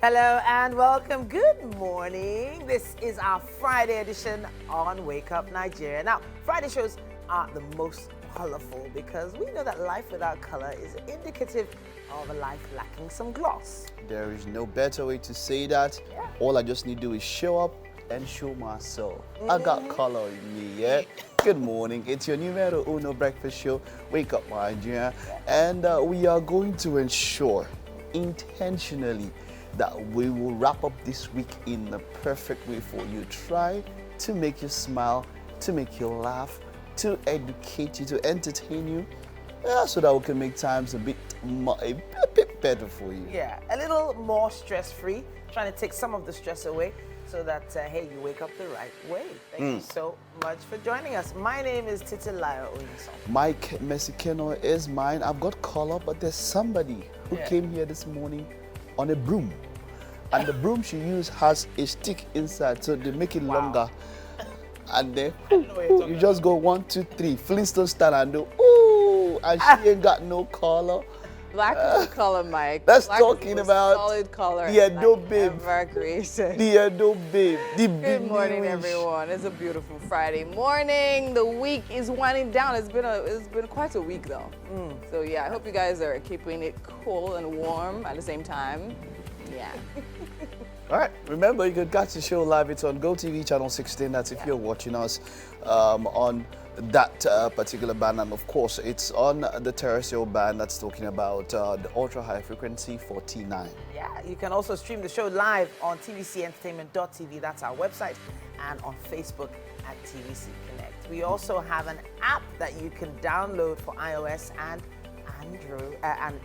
Hello and welcome. Good morning. This is our Friday edition on Wake Up Nigeria. Now, Friday shows are the most colorful because we know that life without color is indicative of a life lacking some gloss. There is no better way to say that. Yeah. All I just need to do is show up and show myself. I got color in me, yeah? Good morning. It's your numero uno breakfast show, Wake Up Nigeria. And we are going to ensure intentionally that we will wrap up this week in the perfect way for you. Try to make you smile, to make you laugh, to educate you, to entertain you, so that we can make times a bit better for you. Yeah, a little more stress-free, trying to take some of the stress away so that, hey, you wake up the right way. Thank you so much for joining us. My name is Titilayo Oyinson. Mike Mesikeno is mine. I've got color, but there's somebody who came here this morning on a broom. And the broom she used has a stick inside, so they make it longer. And then you just go 1, 2, 3, Flintstone style and do, ooh, and she ain't got no color. Black is the color, Mike. That's Black talking is the about solid color. the Edo babe. Ever created. The Edo babe. The Good morning, Biniwish. everyone. It's a beautiful Friday morning. The week is winding down. It's been quite a week though. So yeah, I hope you guys are keeping it cool and warm at the same time. Yeah. All right. Remember, you can catch the show live. It's on GoTV channel 16. That's if you're watching us on that particular band. And of course, it's on the terrestrial band that's talking about the ultra high frequency 49. Yeah, you can also stream the show live on tvcentertainment.tv. That's our website, and on Facebook at TVC Connect. We also have an app that you can download for iOS and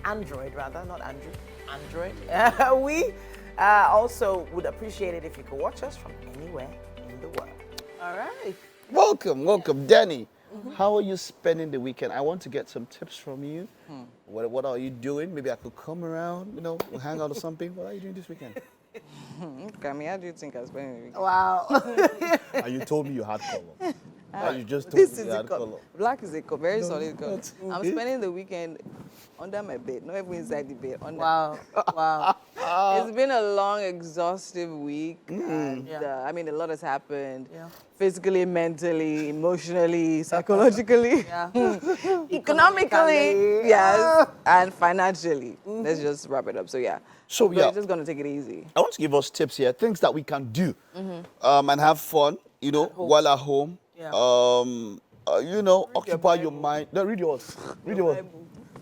Android, not Android. We also would appreciate it if you could watch us from anywhere in the world. All right. Welcome, Danny. How are you spending the weekend? I want to get some tips from you. What are you doing? Maybe I could come around, we'll hang out or something. What are you doing this weekend? Kami, how do you think I spend the weekend? Wow. And you told me you had color. You just told This me is you the had color. color. Black is a very solid color. that's- I'm spending the weekend under my bed, not even inside the bed. Under. Wow. It's been a long, exhaustive week. And, Yeah. I mean, a lot has happened. Yeah. Physically, mentally, emotionally, psychologically, economically, yes, and financially. Let's just wrap it up. So yeah. So, We're just gonna take it easy. I want to give us tips here, things that we can do and have fun, while at home. Yeah. Occupy your mind. No, read yours. Read yours.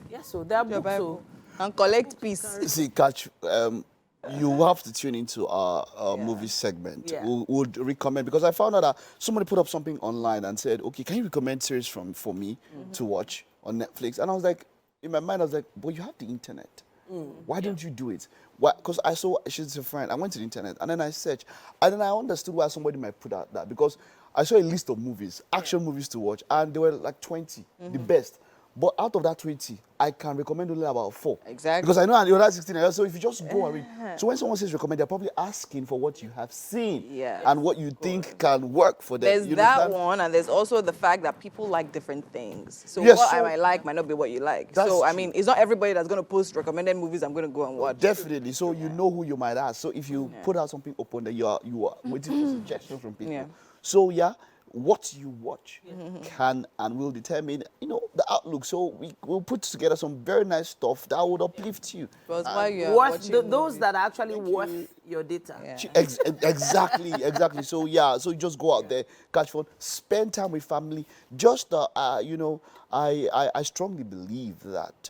Yeah, so that Your book, Bible. And collect peace. See, Catch, you have to tune into our movie segment. Yeah. We would recommend, because I found out that somebody put up something online and said, okay, can you recommend series for me to watch on Netflix? And I was like, in my mind, I was like, but you have the internet. Why don't you do it? Because I saw, she's a friend. I went to the internet and then I searched. And then I understood why somebody might put out that. Because I saw a list of movies, action movies to watch, and there were like 20, the best. But out of that 20, I can recommend only about 4. Exactly. Because I know you're that 16. So if you just go and read. So when someone says recommend, they're probably asking for what you have seen. Yes. And what you think can work for them. There's You that understand? one, and there's also the fact that people like different things. So Yes, what I so- might like might not be what you like. That's So I true. mean, it's not everybody that's going to post recommended movies I'm going to go and watch. Definitely. So you know who you might ask. So if you put out something open, that you are waiting for suggestions from people. Yeah. So what you watch can and will determine, the outlook. So we'll put together some very nice stuff that would uplift you. But while you're worth watching those movies- that are actually worth your data. Yeah. Exactly. So so you just go out there, catch fun, spend time with family. Just I strongly believe that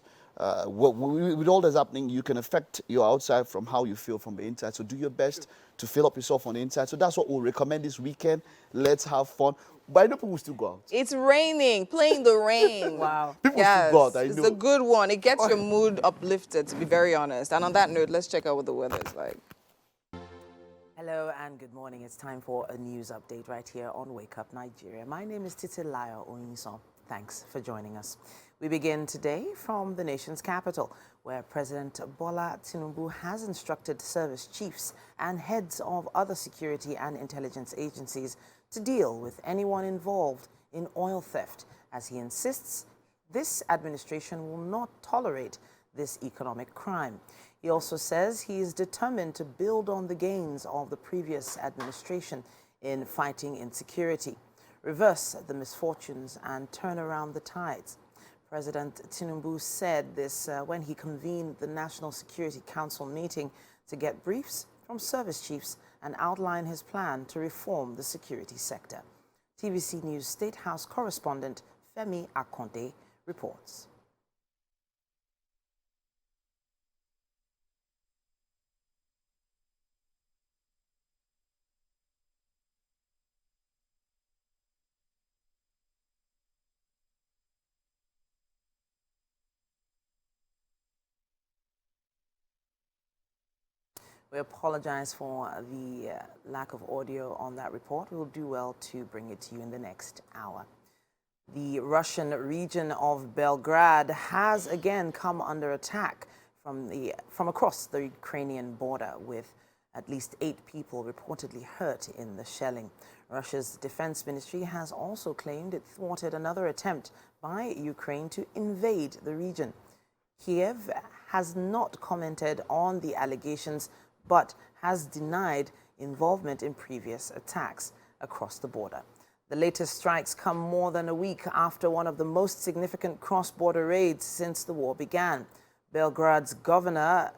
with all that's happening, you can affect your outside from how you feel from the inside. So do your best to fill up yourself on the inside. So that's what we'll recommend this weekend. Let's have fun. But I know people still go out. It's raining, playing the rain. Wow. People Yes, still go out, I it's know. a good one. It gets your mood uplifted, to be very honest. And on that note, let's check out what the weather is like. Hello and good morning. It's time for a news update right here on Wake Up Nigeria. My name is Titilayo Oyinson. Thanks for joining us. We begin today from the nation's capital, where President Bola Tinubu has instructed service chiefs and heads of other security and intelligence agencies to deal with anyone involved in oil theft, as he insists this administration will not tolerate this economic crime. He also says he is determined to build on the gains of the previous administration in fighting insecurity, reverse the misfortunes, and turn around the tides. President Tinubu said this when he convened the National Security Council meeting to get briefs from service chiefs and outline his plan to reform the security sector. TVC News State House correspondent Femi Akonde reports. We apologize for the lack of audio on that report. We'll do well to bring it to you in the next hour. The Russian region of Belgrade has again come under attack from across the Ukrainian border, with at least 8 people reportedly hurt in the shelling. Russia's defense ministry has also claimed it thwarted another attempt by Ukraine to invade the region. Kiev has not commented on the allegations, but has denied involvement in previous attacks across the border. The latest strikes come more than a week after one of the most significant cross-border raids since the war began. Belgrade's governor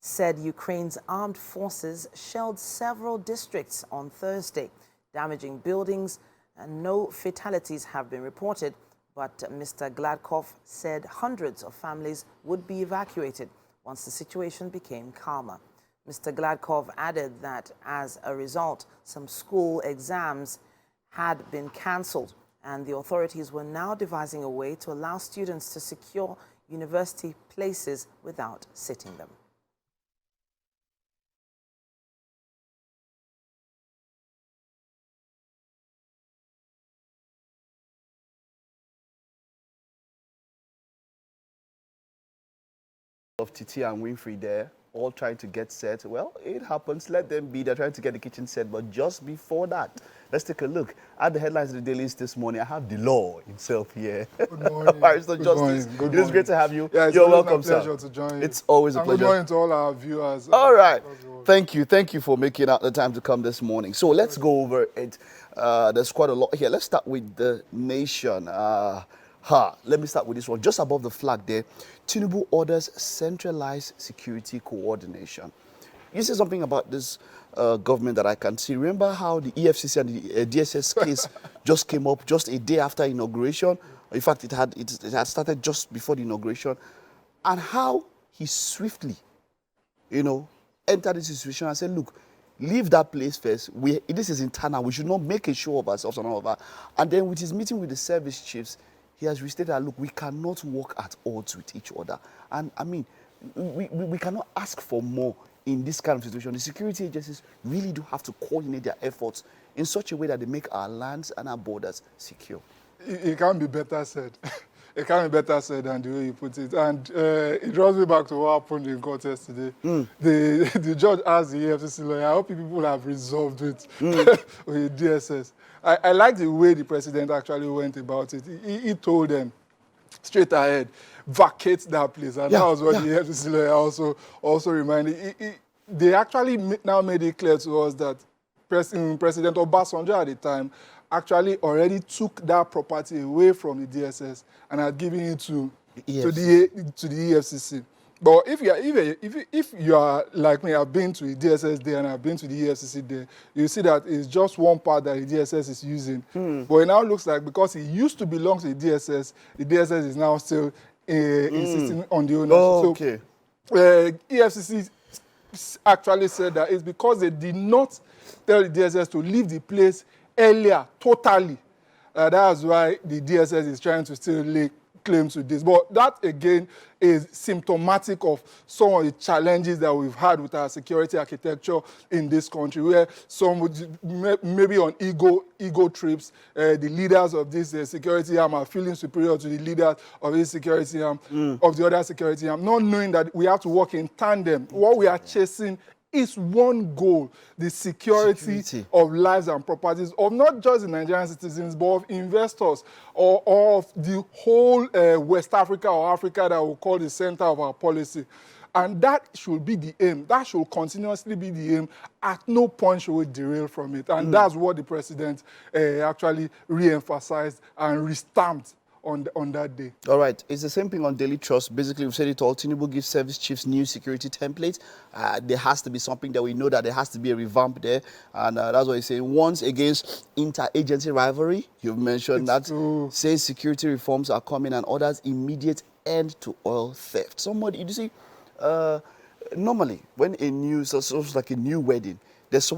said Ukraine's armed forces shelled several districts on Thursday, damaging buildings, and no fatalities have been reported. But Mr. Gladkov said hundreds of families would be evacuated once the situation became calmer. Mr. Gladkov added that as a result, some school exams had been cancelled, and the authorities were now devising a way to allow students to secure university places without sitting them. Of Titi and Winfrey there, all trying to get set. Well, it happens. Let them be. They're trying to get the kitchen set. But just before that, let's take a look at the headlines of the dailies this morning. I have the law himself here. Good morning. Barrister Good Justice. morning. Good It is great to have you. Yeah, it's You're always welcome, a pleasure sir. to join. It's always a pleasure. Good morning to all our viewers. All right. Thank you. Thank you for making out the time to come this morning. So let's go over it. There's quite a lot here. Let's start with the nation. Let me start with this one. Just above the flag there, Tinubu orders centralized security coordination. You said something about this government that I can see. Remember how the EFCC and the DSS case just came up just a day after inauguration? In fact, it had started just before the inauguration. And how he swiftly, entered the situation and said, look, leave that place first. This is internal. We should not make a show of ourselves and all of that. And then with his meeting with the service chiefs, he has restated that, look, we cannot work at odds with each other. And I mean, we cannot ask for more in this kind of situation. The security agencies really do have to coordinate their efforts in such a way that they make our lands and our borders secure. It can't be better said. It can't be better said than the way you put it. And it draws me back to what happened in court yesterday. The judge asked the EFCC lawyer, I hope people have resolved it with DSS. I like the way the president actually went about it. He told them straight ahead, vacate that place. And that was what the EFCC lawyer also reminded. They actually now made it clear to us that President Obasanjo at the time actually already took that property away from the DSS and had given it to the EFCC. But if you are like me, I've been to the DSS there and I've been to the EFCC there, you see that it's just one part that the DSS is using. But it now looks like because it used to belong to the DSS is now still insisting on the ownership. Oh, okay. So, EFCC actually said that it's because they did not tell the DSS to leave the place earlier, totally. That's why the DSS is trying to still lay claim to this. But that, again, is symptomatic of some of the challenges that we've had with our security architecture in this country, where some would maybe on ego trips, the leaders of this security arm are feeling superior to the leaders of this security arm, of the other security arm, not knowing that we have to work in tandem. What we are chasing is one goal, the security of lives and properties of not just the Nigerian citizens, but of investors or of the whole West Africa or Africa that we call the center of our policy. And that should be the aim. That should continuously be the aim. At no point should we derail from it. And that's what the president actually re-emphasized and re-stamped on that day. All right, it's the same thing on Daily Trust. Basically, we've said it all. Tinubu gives service chiefs new security template. There has to be something that we know that there has to be a revamp there. And that's what he's saying. Once against interagency rivalry, you've mentioned that. Says security reforms are coming and orders immediate end to oil theft. Somebody, you see, normally when a new, so like a new wedding, there's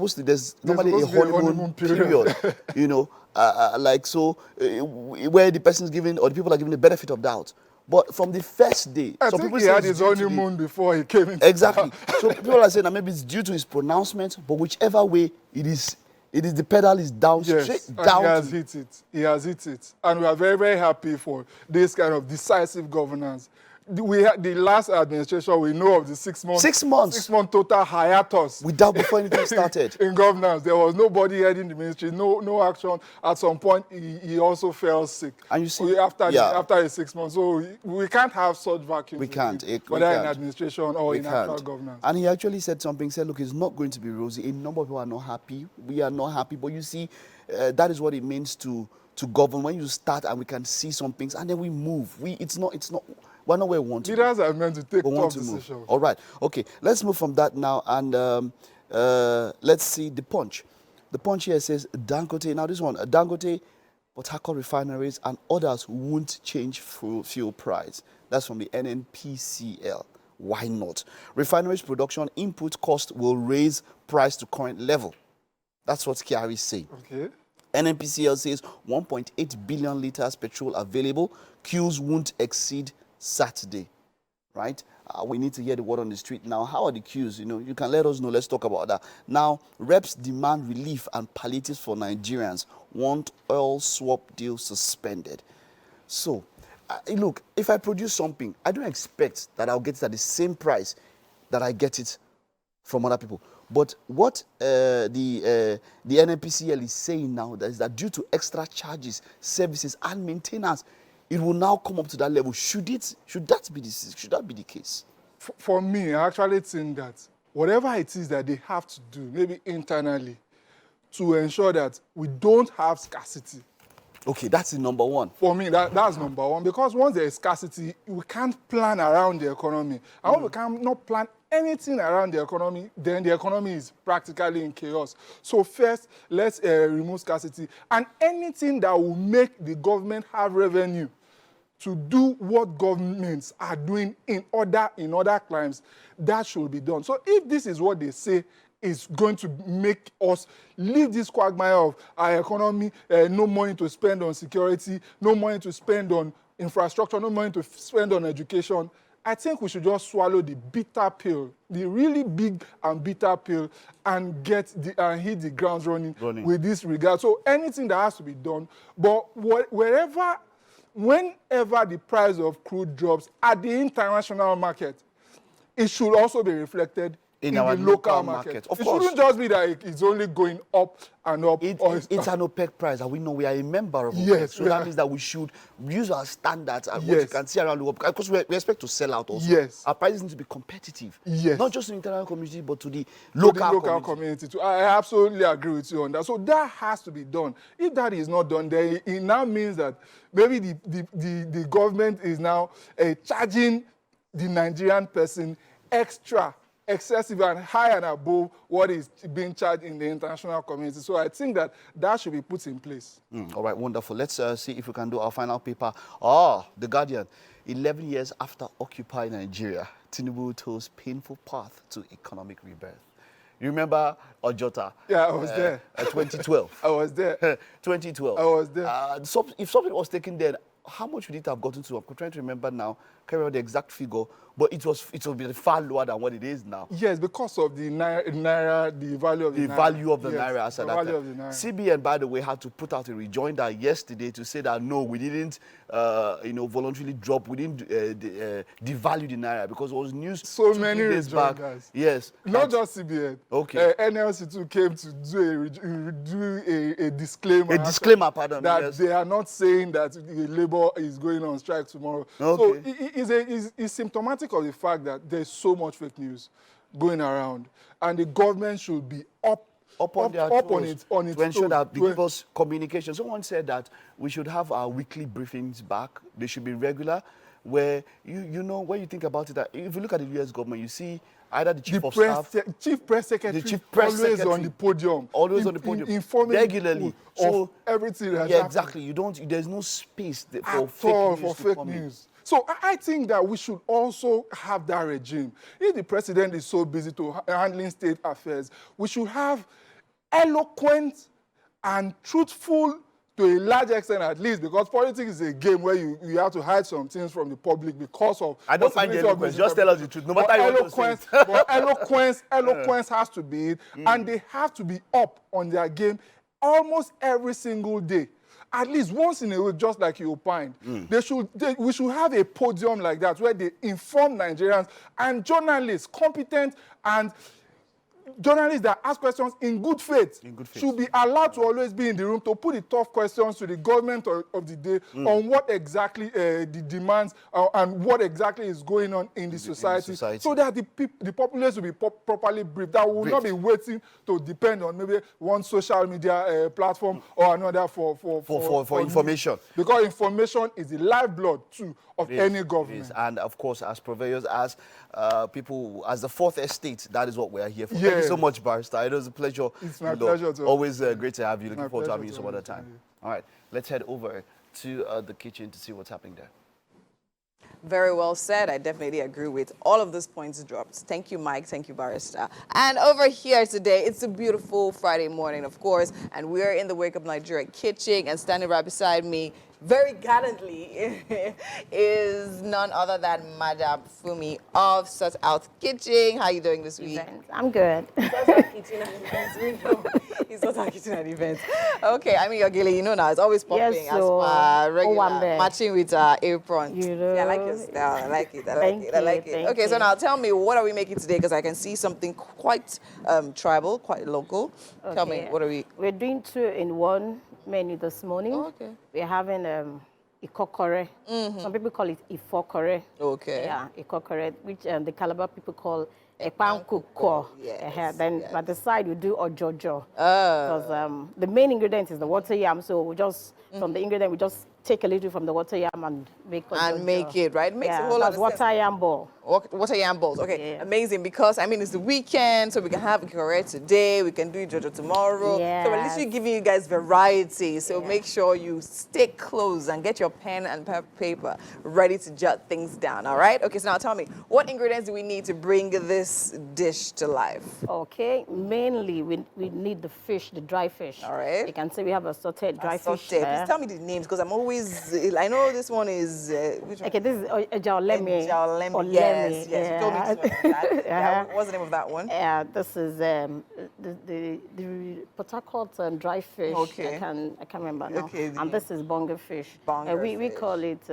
normally a honeymoon period, you know, where the person is given, or the people are given the benefit of doubt. But from the first day, I think he had his honeymoon before he came in. Exactly. So people are saying that maybe it's due to his pronouncement, but whichever way it is the pedal is down, straight down. He has hit it. He has hit it. And we are very, very happy for this kind of decisive governance. We had the last administration, we know of the 6 months. 6 months. 6 month total hiatus. Without before anything started. In governance. There was nobody heading the ministry, no action. At some point, he also fell sick. And you see, after the 6 months. So we can't have such vacuums. We can't. Whether in administration or in actual governance. And he actually said something, said, look, it's not going to be rosy. A number of people are not happy. We are not happy. But you see, that is what it means to govern. When you start and we can see some things and then we move. We're not where we want to. Leaders are meant to take tough decisions. All right. Okay. Let's move from that now and let's see the Punch. The Punch here says Dangote. Now this one, Dangote, Port Harcourt refineries and others won't change fuel price. That's from the NNPCL. Why not? Refineries production input cost will raise price to current level. That's what Kyari is saying. Okay. NNPCL says 1.8 billion liters petrol available. Queues won't exceed Saturday, right? We need to hear the word on the street now. How are the queues? You know, you can let us know. Let's talk about that. Now, reps demand relief and palliatives for Nigerians. Want oil swap deal suspended. So, look, if I produce something, I don't expect that I'll get it at the same price that I get it from other people. But what the NNPCL is saying now is that due to extra charges, services, and maintenance, it will now come up to that level. Should that be the case? For me, I actually think that whatever it is that they have to do, maybe internally, to ensure that we don't have scarcity. Okay, that's the number one. For me, that's number one. Because once there is scarcity, we can't plan around the economy. And when we cannot plan anything around the economy, then the economy is practically in chaos. So first, let's remove scarcity. And anything that will make the government have revenue to do what governments are doing in other climes, that should be done. So if this is what they say is going to make us leave this quagmire of our economy, no money to spend on security, no money to spend on infrastructure, no money to spend on education, I think we should just swallow the bitter pill, the really big and bitter pill, and hit the grounds running with this regard. So anything that has to be done, but whenever the price of crude drops at the international market, it should also be reflected in the local market. Of it course. Shouldn't just be that it's only going up and up. It's an OPEC price, and we know we are a member of OPEC. Yes, so that means that we should use our standards and what you can see around the world. Because we expect to sell out also. Yes. Our prices need to be competitive. Yes. Not just to the international community, but to the local community too. I absolutely agree with you on that. So that has to be done. If that is not done, then it now means that maybe the government is now charging the Nigerian person excessive and high and above what is being charged in the international community. So I think that should be put in place. All right, wonderful. Let's see if we can do our final paper. The Guardian. 11 years after Occupy Nigeria, Tinubu toes painful path to economic rebirth. You remember Ojota? Yeah, I was there. 2012. I was there. 2012. I was there. If something was taken there, how much would it have gotten to? I'm trying to remember now. Can't remember the exact figure, but it will be far lower than what it is now. Yes, because of the naira, the value of the naira. The value of the yes, naira. As the value of the naira. CBN, by the way, had to put out a rejoinder yesterday to say that no, we didn't, voluntarily drop. We didn't devalue the naira because it was news. So many rejoinders. Yes. Not just CBN. Okay. NLC too came to do a disclaimer. A disclaimer, pardon. That yes. they are not saying that the labor is going on strike tomorrow. Okay. So is symptomatic of the fact that there's so much fake news going around, and the government should be up on their toes on its to ensure toes. that they give us communication. Someone said that we should have our weekly briefings back. They should be regular, where you know, when you think about it, that if you look at the U.S. government, you see either the chief of staff, chief press secretary, the chief press always secretary, on the podium, always on the podium, informing regularly. people of everything that's happening. exactly. There's no space for fake news. So I think that we should also have that regime. If the president is so busy to handling state affairs, we should have eloquent and truthful, to a large extent at least, because politics is a game where you have to hide some things from the public because of... I don't mind the eloquence, just tell us the truth, no matter what you say. But eloquence has to be it, and they have to be up on their game almost every single day. At least once in a week, just like you opined. We should have a podium like that where they inform Nigerians, and journalists, competent and journalists that ask questions in good faith, should be allowed to always be in the room to put the tough questions to the government of the day on what exactly the demands and what exactly is going on in the society, so that the populace will be properly briefed. That will not be waiting to depend on maybe one social media platform or another for information. Because information is the lifeblood too of any government. And of course, as purveyors, as people, as the fourth estate, that is what we are here for. Thank you so much, Barrister. It was a pleasure. It's my pleasure too. Always great to have you. Looking forward to having you some other time. All right, let's head over to the kitchen to see what's happening there. Very well said. I definitely agree with all of those points dropped. Thank you, Mike. Thank you, Barrister. And over here today, it's a beautiful Friday morning, of course, and we're in the Wake Up Nigeria kitchen, and standing right beside me, very gallantly, is none other than Madam Fumi of Sort Out Kitchen. How are you doing this week? I'm good. He's Sort Out Kitchen at events. Okay, I mean, your gilly, you know now, it's always popping as per regular, matching with apron. You know. Yeah, I like your style. I like it. I like it. Okay, so now tell me, what are we making today? Because I can see something quite tribal, quite local. Okay. Tell me, what are we? We're doing 2-in-1 menu this morning. Oh, okay. We're having ikokore. Some people call it ifokore. Okay. Yeah, ikokore, which the Calabar people call epankuko. Yes. Then at the side we do ojojo. Because the main ingredient is the water yam. So we just from the ingredient we just take a little from the water yam and make ojojo. And make it, right? Makes a whole lot of sense. Water yam ball. Water yam balls. Okay, amazing. Because I mean, it's the weekend, so we can have ikokore today. We can do jojo tomorrow. Yes. So we're literally giving you guys variety. So make sure you stay close and get your pen and paper ready to jot things down. All right. Okay. So now tell me, what ingredients do we need to bring this dish to life? Okay. Mainly, we need the fish, the dry fish. All right. You can say we have a sauteed dry fish. Please tell me the names, because I'm always. I know this one is. Which one? Okay. This is Ejaolemi. Yes. Yes, you told me this one. Yeah, what's the name of that one? This is the Port Harcourt dry fish. Okay. I can't remember now. Okay. And this is bonga fish. We we call it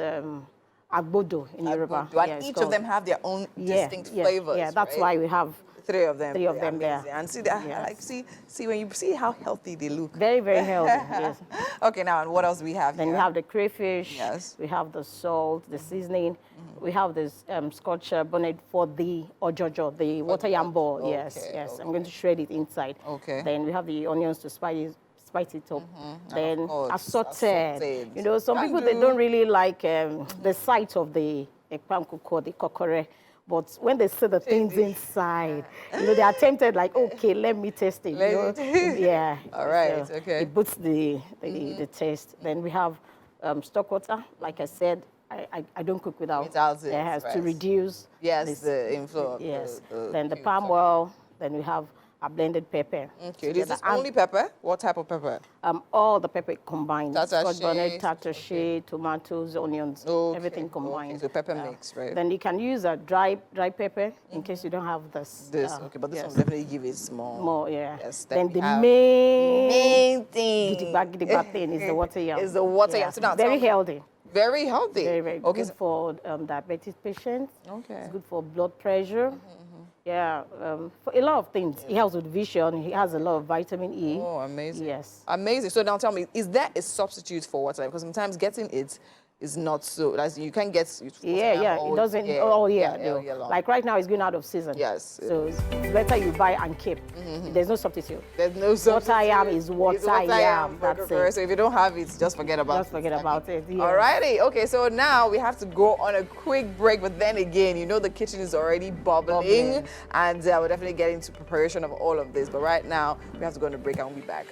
agbodo in Yoruba. And each of them have their own distinct flavors. Yeah, that's why we have three of them. Three of them there. And see that, like see when you see how healthy they look. Very, very healthy. Yes. Okay, now and what else do we have then here? we have the crayfish. Yes. We have the salt, the seasoning. We have this scotch bonnet for the ojojo, the water yam ball. Okay, yes. I'm going to shred it inside. Okay. Then we have the onions to spice it up. Then assorted. You know, some people, they don't really like the sight of the ekpamkuko, the kokore. But when they see the things inside, you know, they are tempted, like, okay, let me test it. Yeah. All right, so okay. It boosts the taste. Then we have stock water. Like I said, I don't cook without it. It has to reduce. The inflow. Yes. Then the palm oil. Then we have a blended pepper. Okay. Is this only pepper? What type of pepper? All the pepper combined. Scotch bonnet, tartache, tomatoes, onions, everything combined. Okay. So pepper mix, right? Then you can use a dry pepper in case you don't have this. Okay, but this one definitely give it more. Yes. Then the main thing. Gidigba thing is the water yam. Is the water yam. So now very healthy. Very healthy. Very, very okay. Good for diabetes patients. Okay. It's good for blood pressure. Yeah, for a lot of things. He helps with vision. He has a lot of vitamin E. Oh, amazing. Yes. Amazing. So now tell me, is that a substitute for water? Because sometimes getting it is not so, like you can't get it. It doesn't all year. all year long. Like right now, it's going out of season. Yes. So it's better you buy and keep. There's no substitute. There's no substitute. What I am is what I am. That's it. So if you don't have it, just forget about it. Just forget about it. Yes. Alrighty, okay, so now we have to go on a quick break, but then again, you know the kitchen is already bubbling. And we're definitely getting to preparation of all of this. But right now, we have to go on a break and we'll be back.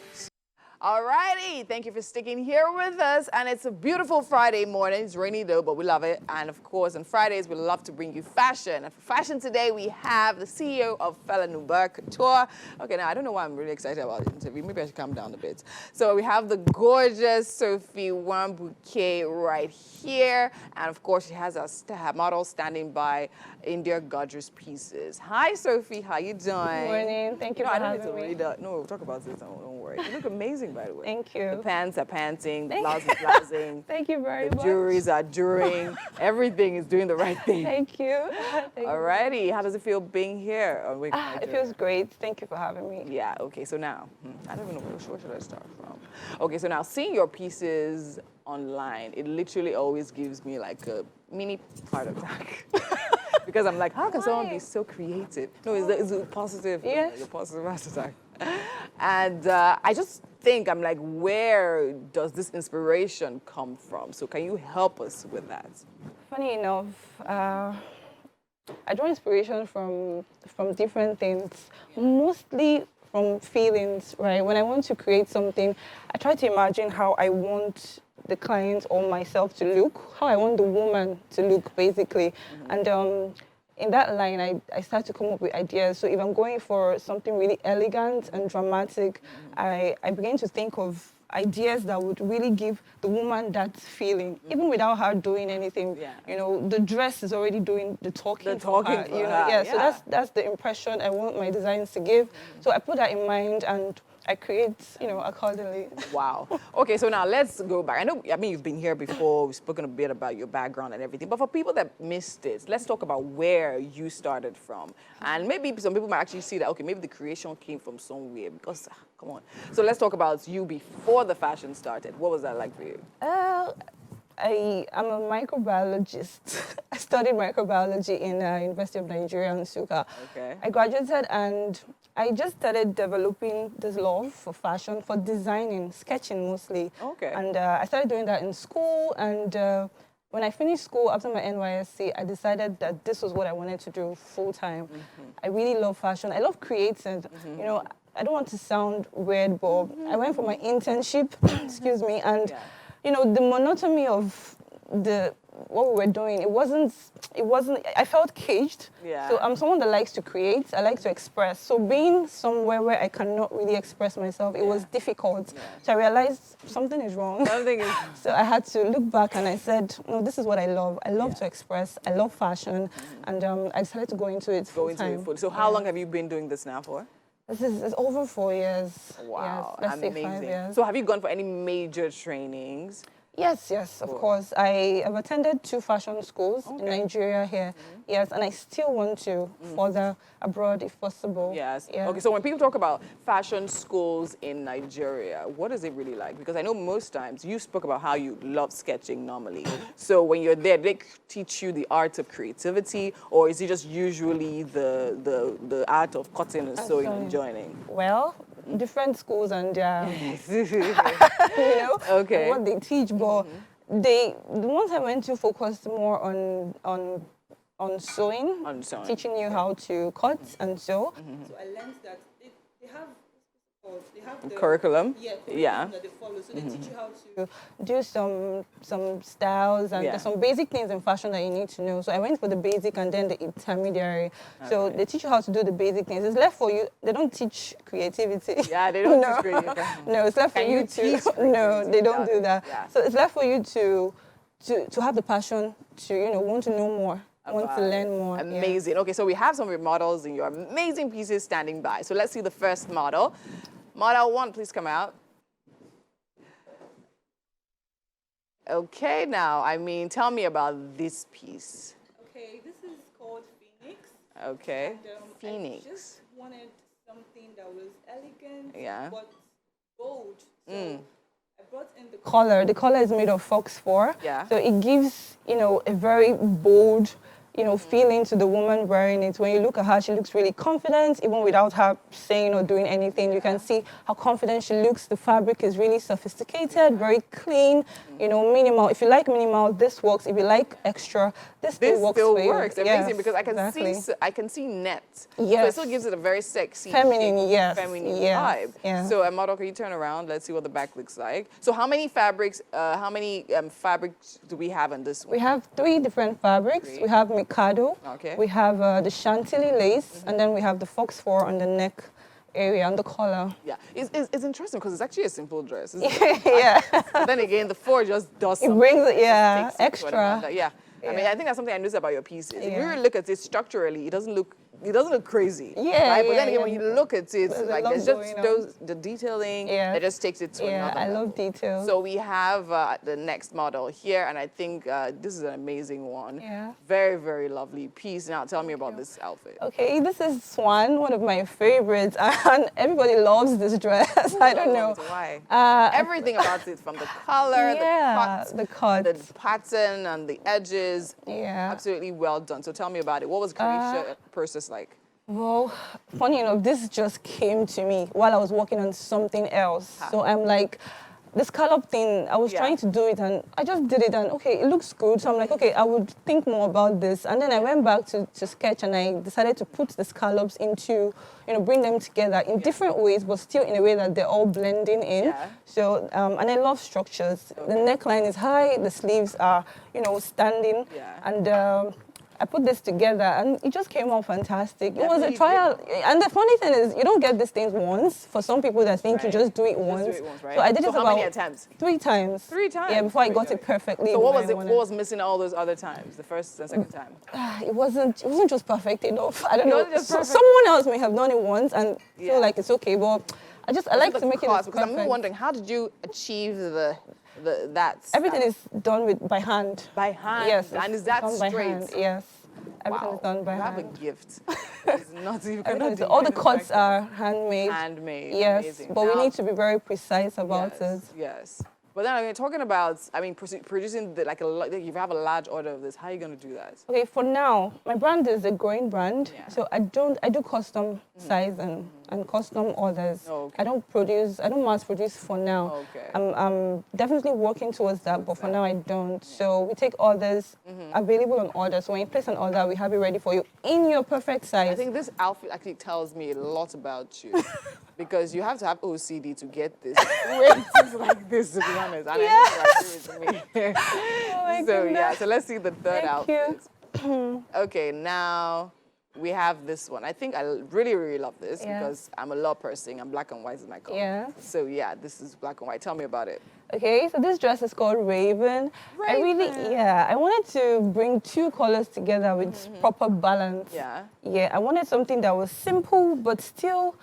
Alrighty, thank you for sticking here with us. And it's a beautiful Friday morning. It's rainy though, but we love it. And of course, on Fridays, we love to bring you fashion. And for fashion today, we have the CEO of Fela Nubar Couture. Okay, now I don't know why I'm really excited about the interview. Maybe I should calm down a bit. So we have the gorgeous Sophie Wambouke right here. And of course, she has her model standing by India Godress Pieces. Hi, Sophie. How you doing? Good morning. Thank you for having me. No, we'll talk about this. Don't worry. You look amazing, by the way. Thank you. The pants are panting, the blouse is blousing. Thank you very much. The jewelries are during. Everything is doing the right thing. Thank you. Alrighty. How does it feel being here on Wake Up It Nigeria? feels great. Thank you for having me. Yeah, okay, so now, I don't even know where should I start from. Okay, so now seeing your pieces online, it literally always gives me like a mini heart attack. Because I'm like, how can someone be so creative? No, it's a positive, Yes. a positive heart attack. And I just think, I'm like, where does this inspiration come from? So can you help us with that? Funny enough, I draw inspiration from different things, mostly from feelings, right? When I want to create something, I try to imagine how I want the client or myself to look, how I want the woman to look, basically. And in that line, I start to come up with ideas. So if I'm going for something really elegant and dramatic, I begin to think of ideas that would really give the woman that feeling, even without her doing anything. Yeah. You know, the dress is already doing the talking. The talking for her, for you know? her, Yeah, yeah. so that's the impression I want my designs to give. So I put that in mind and I create, you know, accordingly. Wow. Okay, so now let's go back. I mean, you've been here before. We've spoken a bit about your background and everything. But for people that missed it, let's talk about where you started from. And maybe some people might actually see that, okay, maybe the creation came from somewhere because, come on. So let's talk about you before the fashion started. What was that like for you? I am a microbiologist. I studied microbiology in University of Nigeria, Nsukka. Okay. I graduated and I just started developing this love for fashion, for designing, sketching mostly. Okay. And I started doing that in school. And when I finished school after my NYSC, I decided that this was what I wanted to do full time. I really love fashion. I love creating. You know, I don't want to sound weird, but I went for my internship, excuse me, and you know, the monotony of what we were doing, it wasn't, I felt caged. Yeah. So I'm someone that likes to create, I like to express. So being somewhere where I cannot really express myself, it was difficult. So I realized something is wrong. Something is... So I had to look back and I said, no, this is what I love. I love to express, I love fashion, and I decided to go into it full time. So how long have you been doing this now for? This is over 4 years. Wow, yes, let's say amazing. 5 years. So have you gone for any major trainings? Yes, of course. I have attended 2 fashion schools in Nigeria here. Yes, and I still want to further abroad if possible. Yes. Yeah. Okay, so when people talk about fashion schools in Nigeria, what is it really like? Because I know most times you spoke about how you love sketching normally. So when you're there, do they teach you the art of creativity, or is it just usually the art of cutting and sewing and joining? Well, different schools and their, you know, what they teach, but the ones I went to focused more on sewing, teaching you how to cut and sew. So I learned that they have the curriculum. Curriculum that they follow. So they teach you how to do some styles and there's some basic things in fashion that you need to know. So I went for the basic and then the intermediary. So they teach you how to do the basic things. It's left for you. They don't teach creativity. Yeah, they don't teach creativity. No, it's left for you to. No, they don't do that. Yeah. So it's left for you to have the passion to want to know more. I want to learn more. Amazing. Okay, so we have some of your models in your amazing pieces standing by. So let's see the first model. Model 1, please come out. Okay, now, I mean, tell me about this piece. Okay, this is called Phoenix. Okay, And, Phoenix. I just wanted something that was elegant, Yeah. but bold. So I Collar. The collar is made of fox fur. Yeah. So it gives, a very bold, feeling to the woman wearing it. When you look at her, she looks really confident, even without her saying or doing anything. You can see how confident she looks. The fabric is really sophisticated, very clean, minimal. If you like minimal, this works. If you like extra, this This works still for you. works. Amazing, Yes, because I can exactly. see net. So it Yes. still gives it a very sexy, Feminine, chic, yes, feminine yes, vibe. yeah. So, model, can you turn around? Let's see what the back looks like. So, how many fabrics? Fabrics do we have in this one? We have 3 different fabrics. Great. We have Mikado. Okay. We have the Chantilly lace, and then we have the fox fur on the neck area, on the collar. Yeah, it's interesting because it's actually a simple dress. Isn't Yeah. But then again, the fur just does It something. brings it, It yeah, takes it to extra. another- Yeah. I mean, Yeah. I think that's something I noticed about your pieces. If you Yeah. really look at it structurally, it doesn't look crazy. Yeah, Right? But yeah, then again, yeah. when you look at it, There's a like lot there's just going on. the detailing Yeah. that just takes it to Yeah, another I level. love details. So we have the next model here, and I think this is an amazing one. Yeah. Very, very lovely piece. Now, tell me about this outfit. Okay, this is Swan, one of my favorites, and everybody loves this dress. I don't know. Why? Uh, Everything about it, from the color, Yeah, the cut. the pattern, and the edges. Yeah. Absolutely well done. So tell me about it. What was Carisha process like? Well, funny enough, this just came to me while I was working on something else. So I'm like, the scallop thing, I was Yeah. trying to do it and I just did it and okay, it looks good. So I'm like, okay, I would think more about this. And then I went back to sketch and I decided to put the scallops into, bring them together in different ways, but still in a way that they're all blending in. Yeah. So, and I love structures. The neckline is high, the sleeves are, standing. Yeah. And I put this together and it just came out fantastic. It was a Definitely trial. And the funny thing is, you don't get these things once. For some people that think you Right. just do it Just do once. it once, right? So I did So it how about many attempts? 3 times. 3 times? Yeah, before I Very got good. it perfectly. So what the was way I it? wanted. What was missing all those other times? The first and second time? It wasn't just perfect enough. I don't It know. wasn't just perfect. Someone else may have done it once and Yeah. feel like it's okay, but I like The to make it cost, as because I'm perfect. wondering, how did you achieve that? Everything style? is done by hand. by hand. Yes, and it's is that done by straight? hand. Yes, everything Wow, is done by you have a hand. gift. It's not you Everything cannot is- deny all the fact cuts that are handmade. handmade. Yes, Amazing. but we Now- need to be very precise about yes, it. Yes. But then, talking about, producing if you have a large order of this, how are you going to do that? Okay, for now, my brand is a growing brand, Yeah. so I do custom size and custom orders. Oh, okay. I don't mass produce for now. Okay. I'm definitely working towards that, but for now I don't. So we take orders available on order. So when you place an order, we have it ready for you in your perfect size. I think this outfit actually tells me a lot about you. Because you have to have OCD to get this. Things like this, to be honest. And I know you agree with me. my So, yeah, goodness. so let's see the third Thank you. outfit. Okay, now we have this one. I think I really, really love this Yeah. because I'm a law person and black and white is my color. Yeah. So, yeah, this is black and white. Tell me about it. Okay, so this dress is called Raven. I wanted to bring 2 colors together with proper balance. Yeah. Yeah, I wanted something that was simple, but still,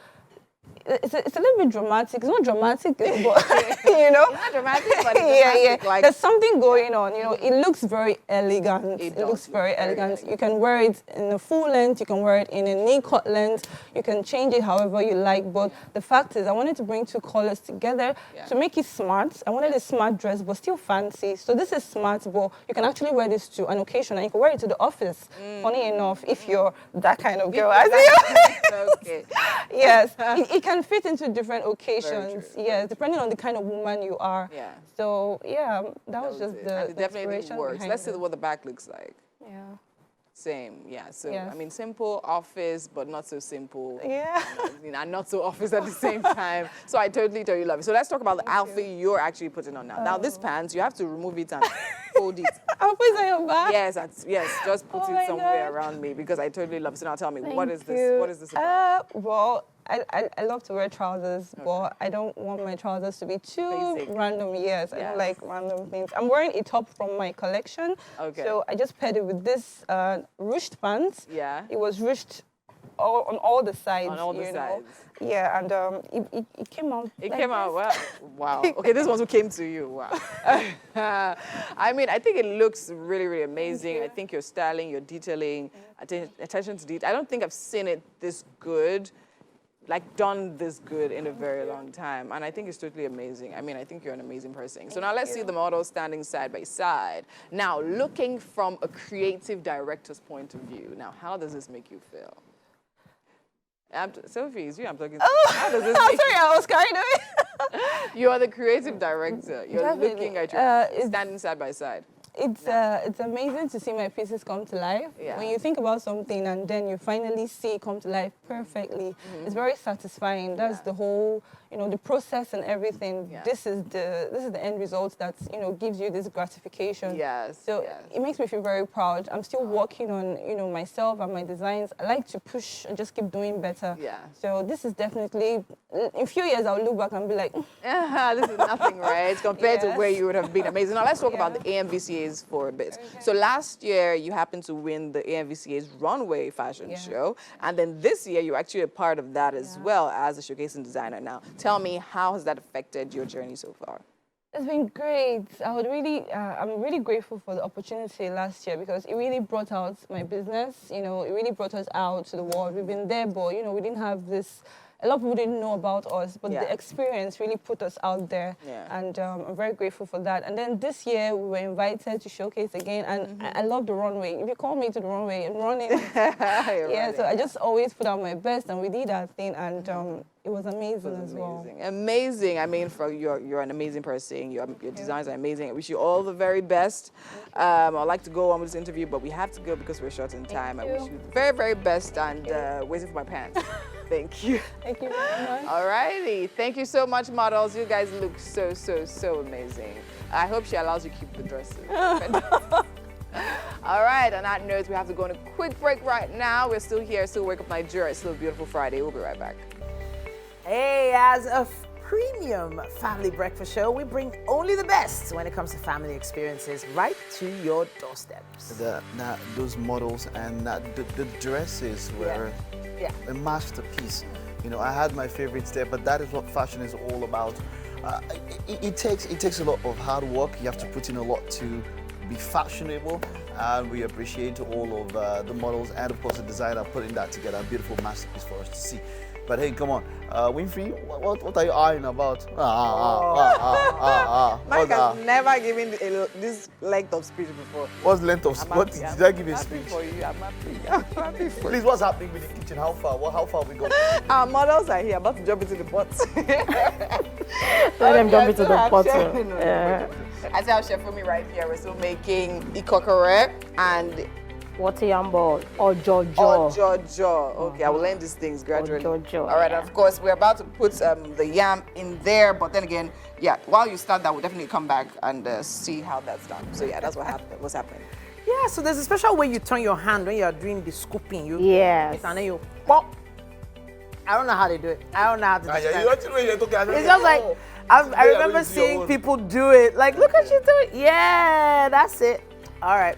it's a little bit dramatic. It's not dramatic, but, Not dramatic, but it's yeah. dramatic, like- There's something going on. It looks very elegant. It It, does looks look very very elegant. elegant. You can wear it in a full length. You can wear it in a knee cut length. You can change it however you like. But the fact is, I wanted to bring 2 colors together Yeah. to make it smart. I wanted a smart dress, but still fancy. So this is smart, but you can actually wear this to an occasion, and you can wear it to the office. Funny enough, if you're that kind of girl, as you. Okay. Yes, it can fit into different occasions. true, Yes, depending on the kind of woman you are. Yeah. So yeah, that was That was just it. the And it definitely inspiration works. behind Let's see it. what the back looks like. Yeah. Same, yeah. So, Yes. simple office, but not so simple. Yeah. And not so office at the same time. So I totally love it. So let's talk about the outfit you're actually putting on now. Now this pants, you have to remove it and fold it. I'll put it on your back. Yes, just put Oh it my somewhere God. around me because I totally love it. So now tell me, what is Thank this? you. What is this about? Well, I love to wear trousers, but I don't want my trousers to be too Basic. random. Yes, I Yes. don't like random things. I'm wearing a top from my collection. Okay. So I just paired it with this ruched pants. Yeah. It was ruched on all the sides. On all the you know. sides. Yeah, and it came out. It like came out this. well. Wow. Okay, this one's who came to you. Wow. I think it looks really, really amazing. I think your styling, your detailing, attention to detail. I don't think I've seen it this good. like done this good in a very long time, and I think it's totally amazing. I mean, I think you're an amazing person. So now let's see the models standing side by side. Now, looking from a creative director's point of view, now how does this make you feel? Sophie, it's you I'm talking to. How does this make Sorry, I was carried away. you? are the creative director. You're Definitely. looking at your standing side by side. It's amazing to see my pieces come to life. Yeah. When you think about something and then you finally see it come to life perfectly, it's very satisfying. That's the whole, the process and everything. Yeah. This is the end result that gives you this gratification. Yes. So yes. it makes me feel very proud. I'm still working on myself and my designs. I like to push and just keep doing better. Yeah. So this is definitely, in a few years I'll look back and be like, This is nothing, right? Compared to Yes. where you would have been amazing. Now let's talk about the AMVCAs for a bit. So last year you happened to win the AMVCA's runway fashion show, and then this year you're actually a part of that as well as a showcasing designer. Now tell me, how has that affected your journey so far? It's been great. I'm really grateful for the opportunity last year because it really brought out my business. It really brought us out to the world. We've been there, but we didn't have this. A lot of people didn't know about us, but the experience really put us out there, and I'm very grateful for that. And then this year we were invited to showcase again, and I love the runway. If you call me to the runway, I'm running. So I just always put out my best, and we did that thing, and it was amazing as well. Amazing. I mean, you're an amazing person. Your designs are amazing. I wish you all the very best. I'd like to go on with this interview, but we have to go because we're short in time. I wish you the very, very best, and waiting for my pants. Thank you. Thank you very much. All righty. Thank you so much, models. You guys look so, so, so amazing. I hope she allows you to keep the dresses. All right. On that note, we have to go on a quick break right now. We're still here, still Wake Up Nigeria. It's still a beautiful Friday. We'll be right back. Hey, as a premium family breakfast show, we bring only the best when it comes to family experiences right to your doorsteps. Those models and the dresses were a masterpiece. I had my favorites there, but that is what fashion is all about. It takes a lot of hard work. You have to put in a lot to be fashionable, and we appreciate all of the models and of course the designer putting that together. A beautiful masterpiece for us to see. But hey, come on, Winfrey, what are you eyeing about? Mike has never given this length of speech before. What's length of speech? What did I give you a speech? For you, I'm happy. I'm happy for you. Please, what's happening with the kitchen? How far? How far we got? Our models are here, about to jump into the pot. Let them jump into the pot. I see our chef for me right here. We're still making ikokore and Water yam ball or jojo. Jojo. Okay, I will learn these things gradually. Jojo, all right, and of course, we're about to put the yam in there, but then again, while you start that, we'll definitely come back and see how that's done. So that's what's happening. Yeah, so there's a special way you turn your hand when you're doing the scooping. Yes. And then you pop. I don't know how they do it. I don't know how to describe it. It's just like, I remember seeing people do it. Like, look at you do it. Yeah, that's it. All right.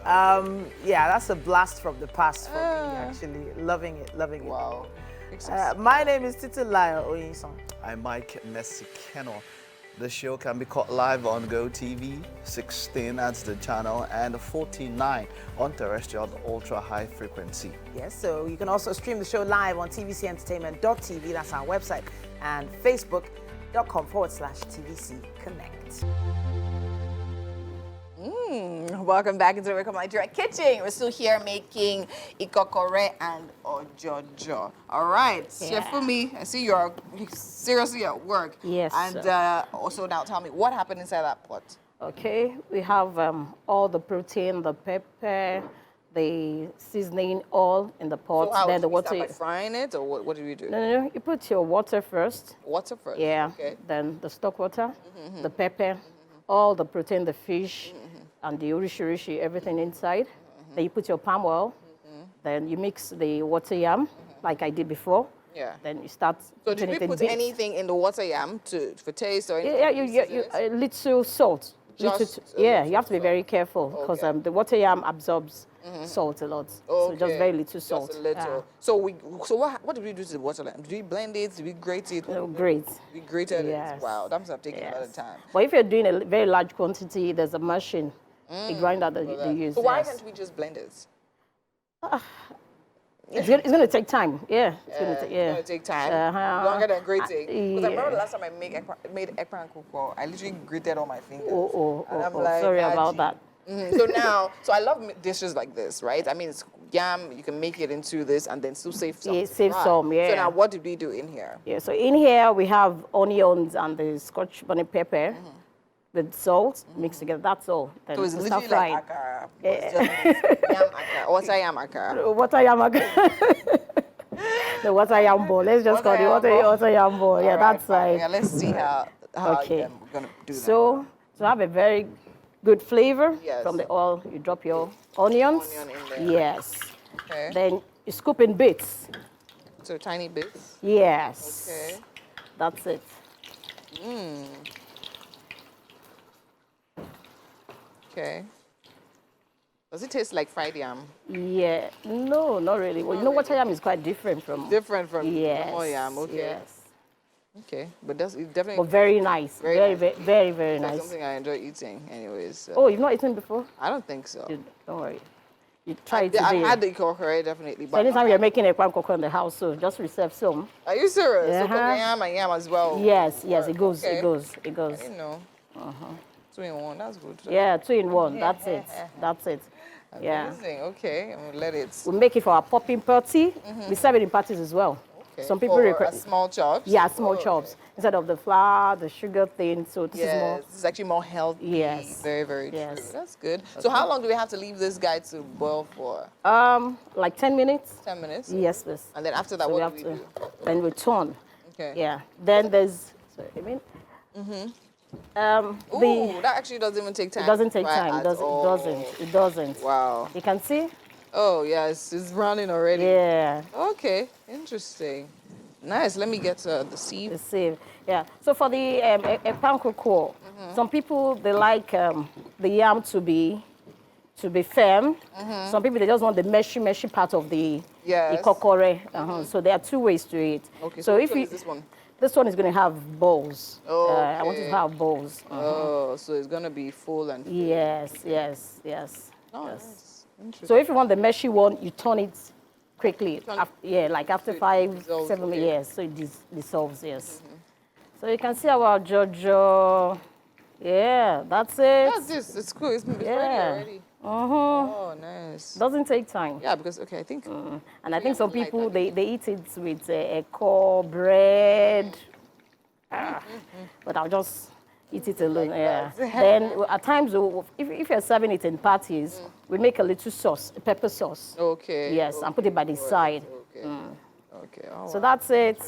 That's a blast from the past for me, actually. Loving it. Wow. My name is Titilayo Oyinson. I'm Mike Mesikeno. The show can be caught live on GoTV, 16 that's the channel, and 49 on terrestrial ultra high frequency. Yes, so you can also stream the show live on tvcentertainment.tv, that's our website, and facebook.com/TVC Connect. Welcome back into the Wake Up Nigeria kitchen. We're still here making ikokore and ojojo. All right, Chef Fumi, I see you're seriously at work. Yes. And also now tell me, what happened inside that pot? Okay, we have all the protein, the pepper, the seasoning all in the pot. So how then the do we water. start by frying it, or what do we do? No. You put your water first. Water first. Yeah. Okay. Then the stock water, the pepper, all the protein, the fish, and the urishirishi, everything inside. Then you put your palm oil. Then you mix the water yam, like I did before. Yeah. Then you start. So did we put anything in the water yam for taste or anything? Yeah, a little salt. Just you have to be very careful because the water yam absorbs salt a lot. So just very little salt. Just a little. So what did we do to the water yam? Did we blend it? Did we grate it? Great. We grated Yes. it. Wow, that must have taken a lot of time. But if you're doing a very large quantity, there's a machine, a grinder that they use. So why can't we just blend it? It's going to take time. Yeah. It's going to take, It's gonna take time. Longer than grating. Because I remember the last time I made ekpa nkukwo, I literally grated all my fingers. And I'm like, sorry about "Aji." that. So now, so I love dishes like this, right? I mean, it's yam, you can make it into this and then still save some. Yeah, to save fry. some, yeah. So now what did we do in here? Yeah, so in here we have onions and the scotch bonnet pepper with salt mixed together. That's all. Then So it's we literally start like frying. akara. But it's just yam akara. What's a yam akara? Water yam. The water yam ball. Let's just call it water yam ball. Yeah, All right, that's fine. right. Yeah, let's see how Okay. we're gonna do that. So to have a very good flavor Yes. from the oil, you drop your onions. Onion in there. Yes. Okay. Then you scoop in bits. So tiny bits. Yes. Okay. That's it. Okay. Does it taste like fried yam? Yeah. No, not really. Well, you know, water yam is quite different from. Different from Yes. normal yam. Okay. Yes. Okay. But that's it's definitely But very nice. Very Very, nice. very like nice. something I enjoy eating. Anyways. So Oh, you've not eaten before? I don't think so. Don't worry. You try it I've today. had the kokore definitely. So But anytime you're making a kwan koko in the house, so just reserve some. are you serious? So Uh-huh. yam and yam as well. Yes, yes, it work. goes, Okay. it goes, it I goes. didn't know. 2-in-1. That's good. Yeah, 2 in 1. That's it. That's it. Yeah. Amazing. Okay. I'm gonna let it. We make it for our popping party. We serve it in parties as well. Okay. Some people For request. small chops. Yeah, small Oh, chops instead of the flour, the sugar thing. So this is Yes, more. this is actually more healthy. Yes. Very, very true. Yes. That's good. So how long do we have to leave this guy to boil for? Like 10 minutes. 10 minutes? Yes, please. And then after that, So we what have do we to. do? Then we turn. Okay. Yeah. Then there's. Sorry, I mean. Ooh, that actually doesn't even take time. It doesn't take to fry time. at It doesn't. It all. doesn't. It doesn't. Wow. You can see. Oh, yes, it's running already. Yeah. Okay, interesting. Nice. Let me get the sieve. The same. Yeah. So for the ekpa nkukwo, some people they like the yam to be firm. Some people they just want the meshy part of the Yes. kokore. So there are 2 ways to it. Okay, So which if one you is this one? this one is going to have balls. I want it Okay. to have balls. Oh, so it's gonna be full and Yes. Yes. Yes. Oh, yes. nice. Interesting. So if you want the meshy one, you turn it quickly. Turn it- Yeah, like after it 5, dissolves, 7 okay. years. So it dissolves, yes. So you can see our Jojo. Yeah, that's it. That's this. It's cool. It's ready Yeah. already. Oh, nice. Doesn't take time. Yeah, because okay, I think And I think some like people, that. they eat it with a core, bread. But I'll just eat it alone, yeah. that. Then at times, if you're serving it in parties, we make a little sauce, a pepper sauce. okay. Yes, and put it by the side. Okay. Okay. Oh, So that's it.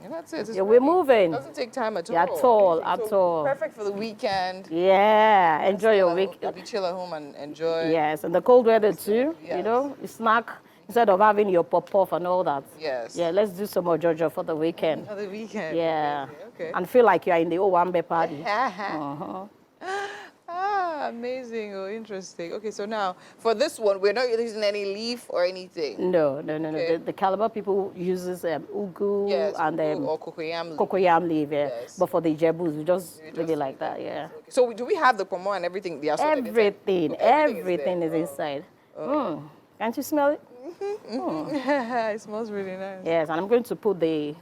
and that's it. It's Yeah, we're ready. moving. Doesn't take time at all. Yeah, at all, at all. Perfect for the weekend. Yeah, enjoy your week. Maybe chill at home and enjoy. Yes, and the cold weather too, Yes. you know, you snack instead of having your pop-off and all that. Yes. Yeah, let's do some more Jojo for the weekend. For the weekend. Yeah. Okay. And feel like you're in the Owambe party. Ah, amazing. Oh, interesting. Okay, so now for this one, we're not using any leaf or anything. No. Okay. The Calabar people uses ugu Yes. and or cocoyam. leaf. cocoyam leaf, yeah. Yes. But for the Jebus, we just leave just it like that, yeah. Okay. So do we have the pomo and everything? The assorted inside? Everything, Okay, everything everything is there. inside. Can't you smell it? It smells really nice. Yes, and I'm going to put the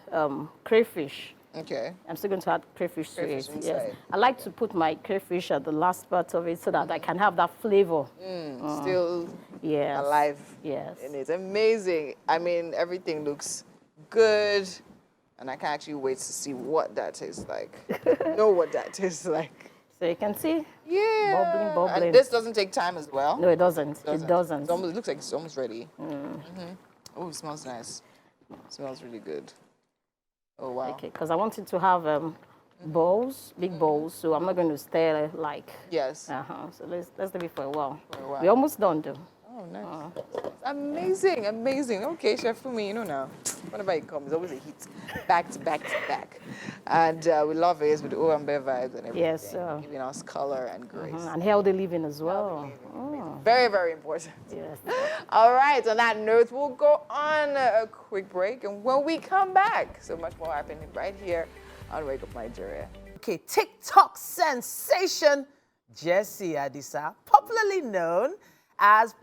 crayfish. Okay. I'm still going to add crayfish to Crayfish it. inside. Yes. I like to put my crayfish at the last part of it so that I can have that flavor. Still Yes. alive. Yes. And it's amazing. I mean, everything looks good. And I can't actually wait to see what that tastes like. Know what that tastes like. So you can see? Yeah. Bubbling. And this doesn't take time as well. No, it doesn't. It doesn't. It's almost, it looks like it's almost ready. Oh, it smells nice. It smells really good. Oh, wow. Okay, because I wanted to have bowls, big bowls, so I'm not going to stir like. Yes. So let's leave it for a while. For a while. We're almost done though. Oh, nice. Amazing, amazing. Okay, Chef Fumi, you know now. Whenever it comes, always a hit. Back to back to back. And we love it with the Owambe vibes and everything. Yes, sir. Giving us color and grace. And healthy living as well. Very, very important. Yes. All right, on that note, we'll go on a quick break. And when we come back, so much more happening right here on Wake Up Nigeria. Okay, TikTok sensation Jessie Adisa, popularly known as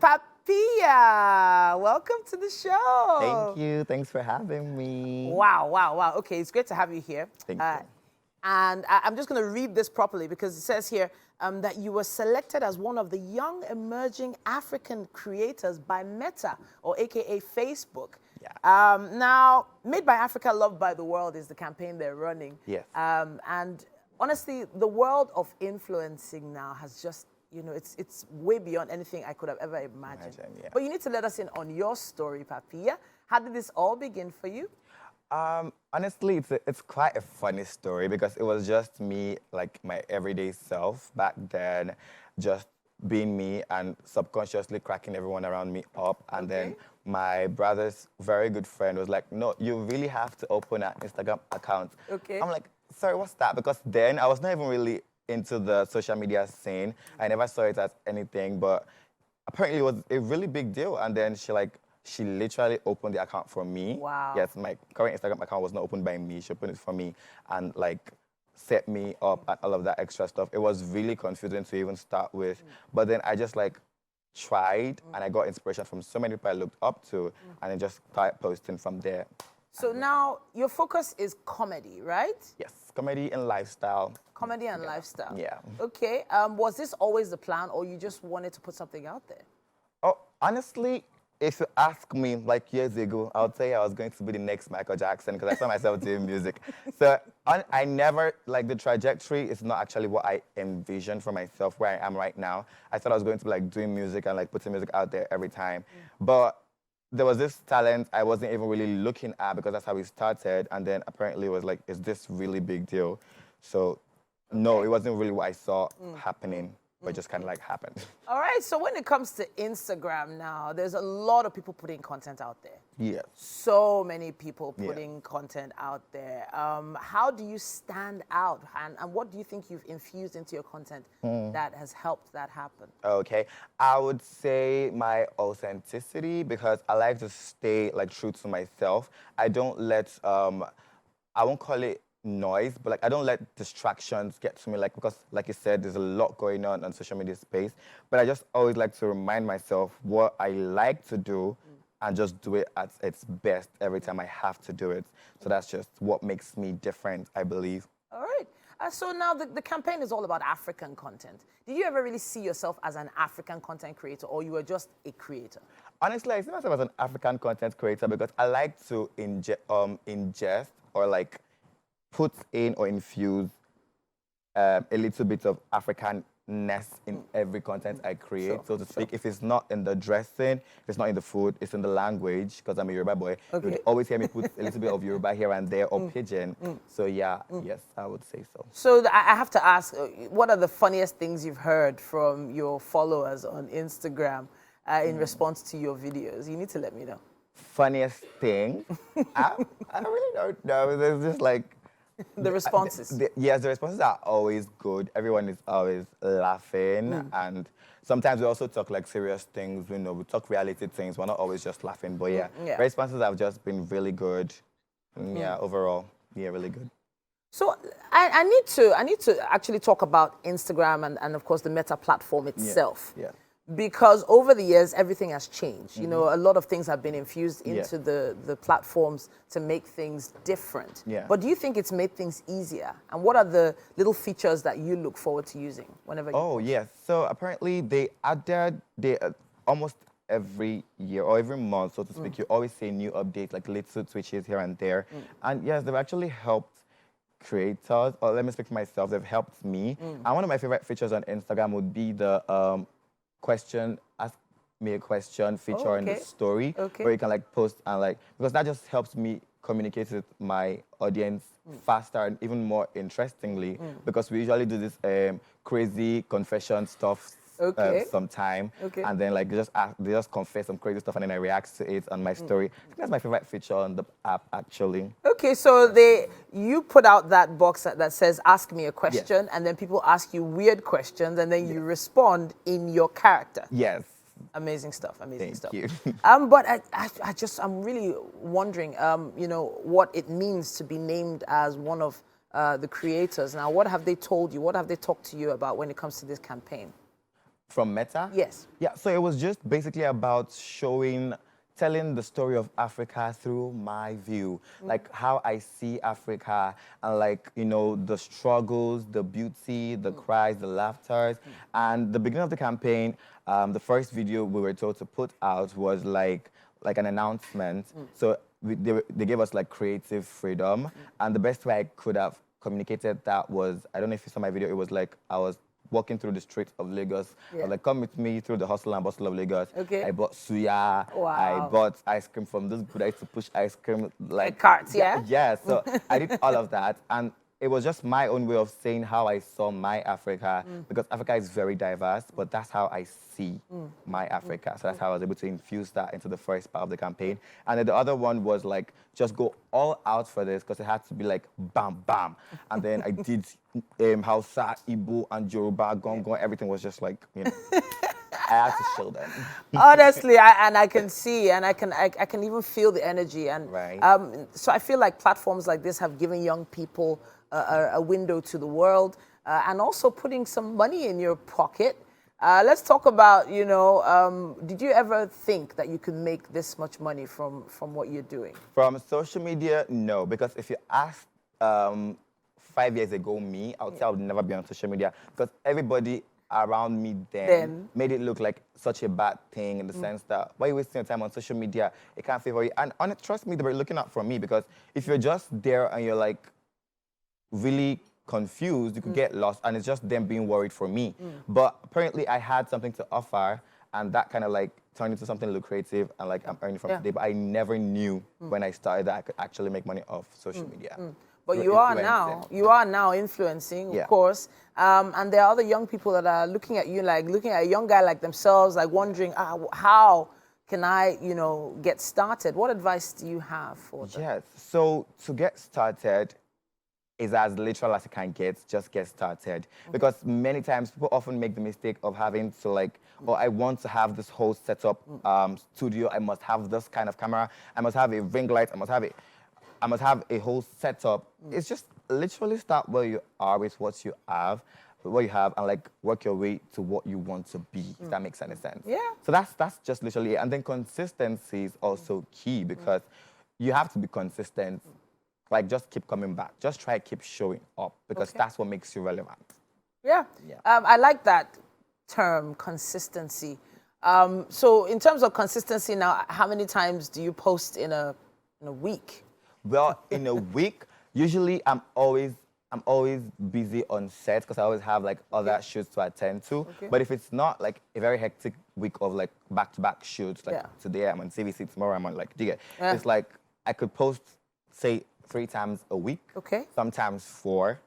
Papilla, welcome to the show. Thank you. Thanks for having me. Wow, wow, wow. Okay, it's great to have you here. Thank you. And I'm just going to read this properly because it says here that you were selected as one of the young emerging African creators by Meta, or AKA Facebook. Yeah. Now, Made by Africa, Loved by the World is the campaign they're running. Yes. And honestly, the world of influencing now has just, it's way beyond anything I could have ever imagined. Yeah. But you need to let us in on your story, Papilla. How did this all begin for you? Honestly, it's quite a funny story because it was just me, like my everyday self back then, just being me and subconsciously cracking everyone around me up. And then my brother's very good friend was like, no, you really have to open an Instagram account. Okay. I'm like, sorry, what's that? Because then I was not even really into the social media scene. I never saw it as anything, but apparently it was a really big deal. And then she literally opened the account for me. Wow. Yes, my current Instagram account was not opened by me. She opened it for me and set me up and all of that extra stuff. It was really confusing to even start with. But then I just tried and I got inspiration from so many people I looked up to and I just started posting from there. So now your focus is comedy, right? Yes, comedy and lifestyle. Comedy and lifestyle. Yeah. Okay. Was this always the plan or you just wanted to put something out there? Oh, honestly, if you ask me years ago, I would say I was going to be the next Michael Jackson because I saw myself doing music. So I never, the trajectory is not actually what I envisioned for myself where I am right now. I thought I was going to be doing music and putting music out there every time. But there was this talent I wasn't even really looking at because that's how we started. And then apparently it was is this really big deal? So no, it wasn't really what I saw happening. But it just kind of happened. All right, so when it comes to Instagram now, there's a lot of people putting content out there. Yes. So many people putting content out there. How do you stand out? And what do you think you've infused into your content that has helped that happen? Okay, I would say my authenticity because I like to stay true to myself. I don't let, I won't call it noise, but I don't let distractions get to me because like you said, there's a lot going on social media space, but I just always like to remind myself what I like to do and just do it at its best every time I have to do it. So that's just what makes me different, I believe. All right. So now the campaign is all about African content. Did you ever really see yourself as an African content creator or you were just a creator? Honestly, I see myself as an African content creator because I like to ingest or put in or infuse a little bit of Africanness in every content I create, so to speak. If it's not in the dressing, if it's not in the food, it's in the language, because I'm a Yoruba boy. Okay. You'd always hear me put a little bit of Yoruba here and there, or pidgin. So yeah, yes, I would say so. So I have to ask, what are the funniest things you've heard from your followers on Instagram in response to your videos? You need to let me know. Funniest thing? I really don't know. There's just the responses. Yes, the responses are always good. Everyone is always laughing. And sometimes we also talk serious things. We talk reality things. We're not always just laughing. But yeah, responses have just been really good. Yeah, overall, yeah, really good. So I need to actually talk about Instagram and of course the Meta platform itself. Yeah. Because over the years, everything has changed. You know, a lot of things have been infused into the platforms to make things different. Yeah. But do you think it's made things easier? And what are the little features that you look forward to using whenever you post? Yes. So apparently they added, almost every year or every month, so to speak, you always see new updates, little switches here and there. And yes, they've actually helped creators, or let me speak for myself, they've helped me. And one of my favorite features on Instagram would be the ask me a question feature in the story where you can post and because that just helps me communicate with my audience faster and even more interestingly because we usually do this crazy confession stuff sometime and then they just confess some crazy stuff and then I react to it on my story. I think that's my favorite feature on the app actually. Okay, so you put out that box that says ask me a question and then people ask you weird questions and then you respond in your character. Yes. Amazing stuff, amazing stuff. Thank you. But I'm really wondering, what it means to be named as one of the creators. Now, what have they told you? What have they talked to you about when it comes to this campaign? From Meta? Yes. Yeah, so it was just basically about telling the story of Africa through my view, like how I see Africa and like, the struggles, the beauty, the cries, the laughters. And the beginning of the campaign, the first video we were told to put out was like an announcement. So they gave us like creative freedom. And the best way I could have communicated that was, I don't know if you saw my video, it was like I was walking through the streets of Lagos. I was like, come with me through the hustle and bustle of Lagos. Okay. I bought suya. Wow. I bought ice cream from this good. I used to push ice cream like carts, yeah? Yeah, so I did all of that. And it was just my own way of saying how I saw my Africa, because Africa is very diverse, but that's how I see my Africa. So that's how I was able to infuse that into the first part of the campaign. And then the other one was like, just go all out for this, because it had to be like bam, bam. And then I did Hausa, Igbo, and Yoruba, Gongo. Everything was just like, I had to show them. Honestly, I can see, and I can even feel the energy. And Right. So I feel like platforms like this have given young people a window to the world, and also putting some money in your pocket. Let's talk about, did you ever think that you could make this much money from what you're doing? From social media, no, because if you asked 5 years ago me, I would say I would never be on social media, because everybody around me then made it look like such a bad thing, in the sense that, why are you wasting your time on social media? It can't favor you. And trust me, they were looking out for me, because if you're just there and you're like really confused, you could get lost, and it's just them being worried for me. But apparently I had something to offer, and that kind of like turned into something lucrative, and like I'm earning from today. But I never knew when I started that I could actually make money off social media. But Through you are influencing. now influencing, of Yeah. course. And there are other young people that are looking at you, like looking at a young guy like themselves, like wondering, how can I, get started? What advice do you have for them? Yes, so to get started is as literal as it can get, just get started. Because many times people often make the mistake of having to like, I want to have this whole setup studio, I must have this kind of camera, I must have a ring light, I must have a whole setup. It's just literally start where you are with what you have, and like work your way to what you want to be, if that makes any sense. Yeah. So that's just literally it. And then consistency is also key, because you have to be consistent. Like, just keep coming back. Just try to keep showing up, because that's what makes you relevant. Yeah. Yeah. I like that term, consistency. So in terms of consistency now, how many times do you post in a week? Well, in a week, usually I'm always busy on set, because I always have like other shoots to attend to. But if it's not like a very hectic week of like back-to-back shoots, like today I'm on CVC, tomorrow I'm on like Digga. It's like I could post, say, 3 times a week, sometimes 4.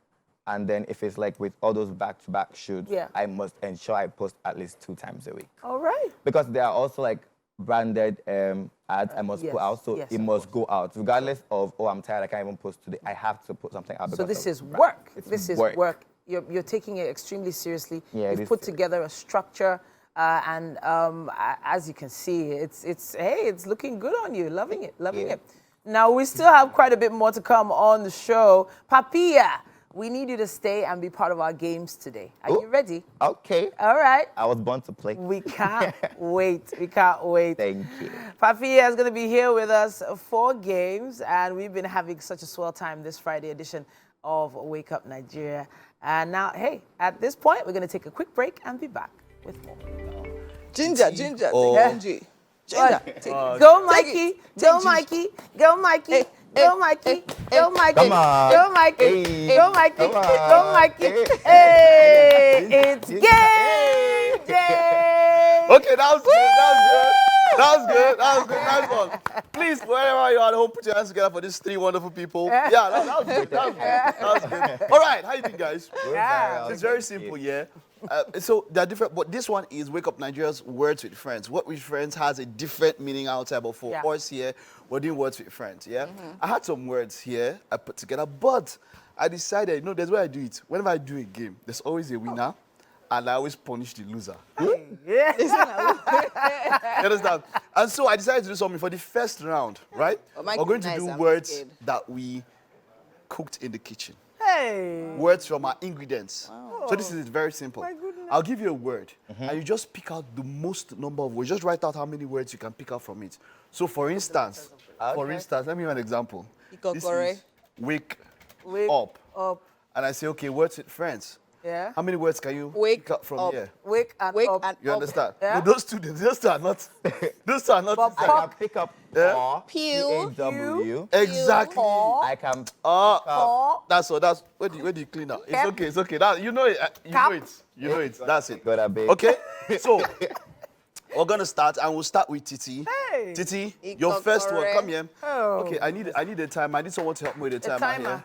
And then if it's like with all those back-to-back shoots, I must ensure I post at least 2 times a week. All right. Because there are also like branded ads I must put out, so it must go out. Regardless of, I'm tired, I can't even post today, I have to put something out. So this is work. This is work. work. You're taking it extremely seriously. Yeah, You've put together a structure, and as you can see, it's looking good on you. Loving it, loving it. Now, we still have quite a bit more to come on the show. Papilla, we need you to stay and be part of our games today. Are you ready? Okay. All right. I was born to play. We can't wait. We can't wait. Thank you. Papilla is going to be here with us for games, and we've been having such a swell time this Friday edition of Wake Up Nigeria. And now, hey, at this point, we're going to take a quick break and be back with more. Ginger, take Ginger. Go, Mikey. Go, Mikey. Go, Mikey. Go, Mikey. Go, Mikey. Come on. Go, Mikey. Hey. Go, Mikey. Come on. Go, Mikey. Hey. Hey, it's game day. Okay, that was good. Nice one. Please, wherever you are at home, put your hands together for these 3 wonderful people. Yeah, that was good. That was good. All right, how you doing, guys? Yeah. It's very simple, yeah. So they're different, but this one is Wake Up Nigeria's Words with Friends. What with Friends has a different meaning outside, but for us here, we're doing Words with Friends, yeah? I had some words here I put together, but I decided, there's why I do it. Whenever I do a game, there's always a winner, and I always punish the loser. Yeah. You understand? And so I decided to do something for the first round, right? Oh, Mike we're going is to nice, do I'm words scared. that we cooked in the kitchen. Hey. words from our ingredients. So this is very simple. My goodness. I'll give you a word, and you just pick out the most number of words. Just write out how many words you can pick out from it. So for instance, let me give you an example. This is wake Wake up. up. And I say, okay, words with friends. Yeah. How many words can you Wake pick up from up. here? Wake and up. You understand? Yeah. No, those two are not. Those are not. But inside. I can pick up Yeah. Pew. P-A-W. Exactly. Paw. I can Paw. That's all. That's where do you clean up? It's Cap. okay. It's okay. That, you know it. You Cap. know it. You know it. That's it. Got a babe. Okay. So we're gonna start, and we'll start with Titi. Hey. Titi, your first word. Come here. Oh. Okay. I need a timer. I need someone to help me with the timer, timer. here.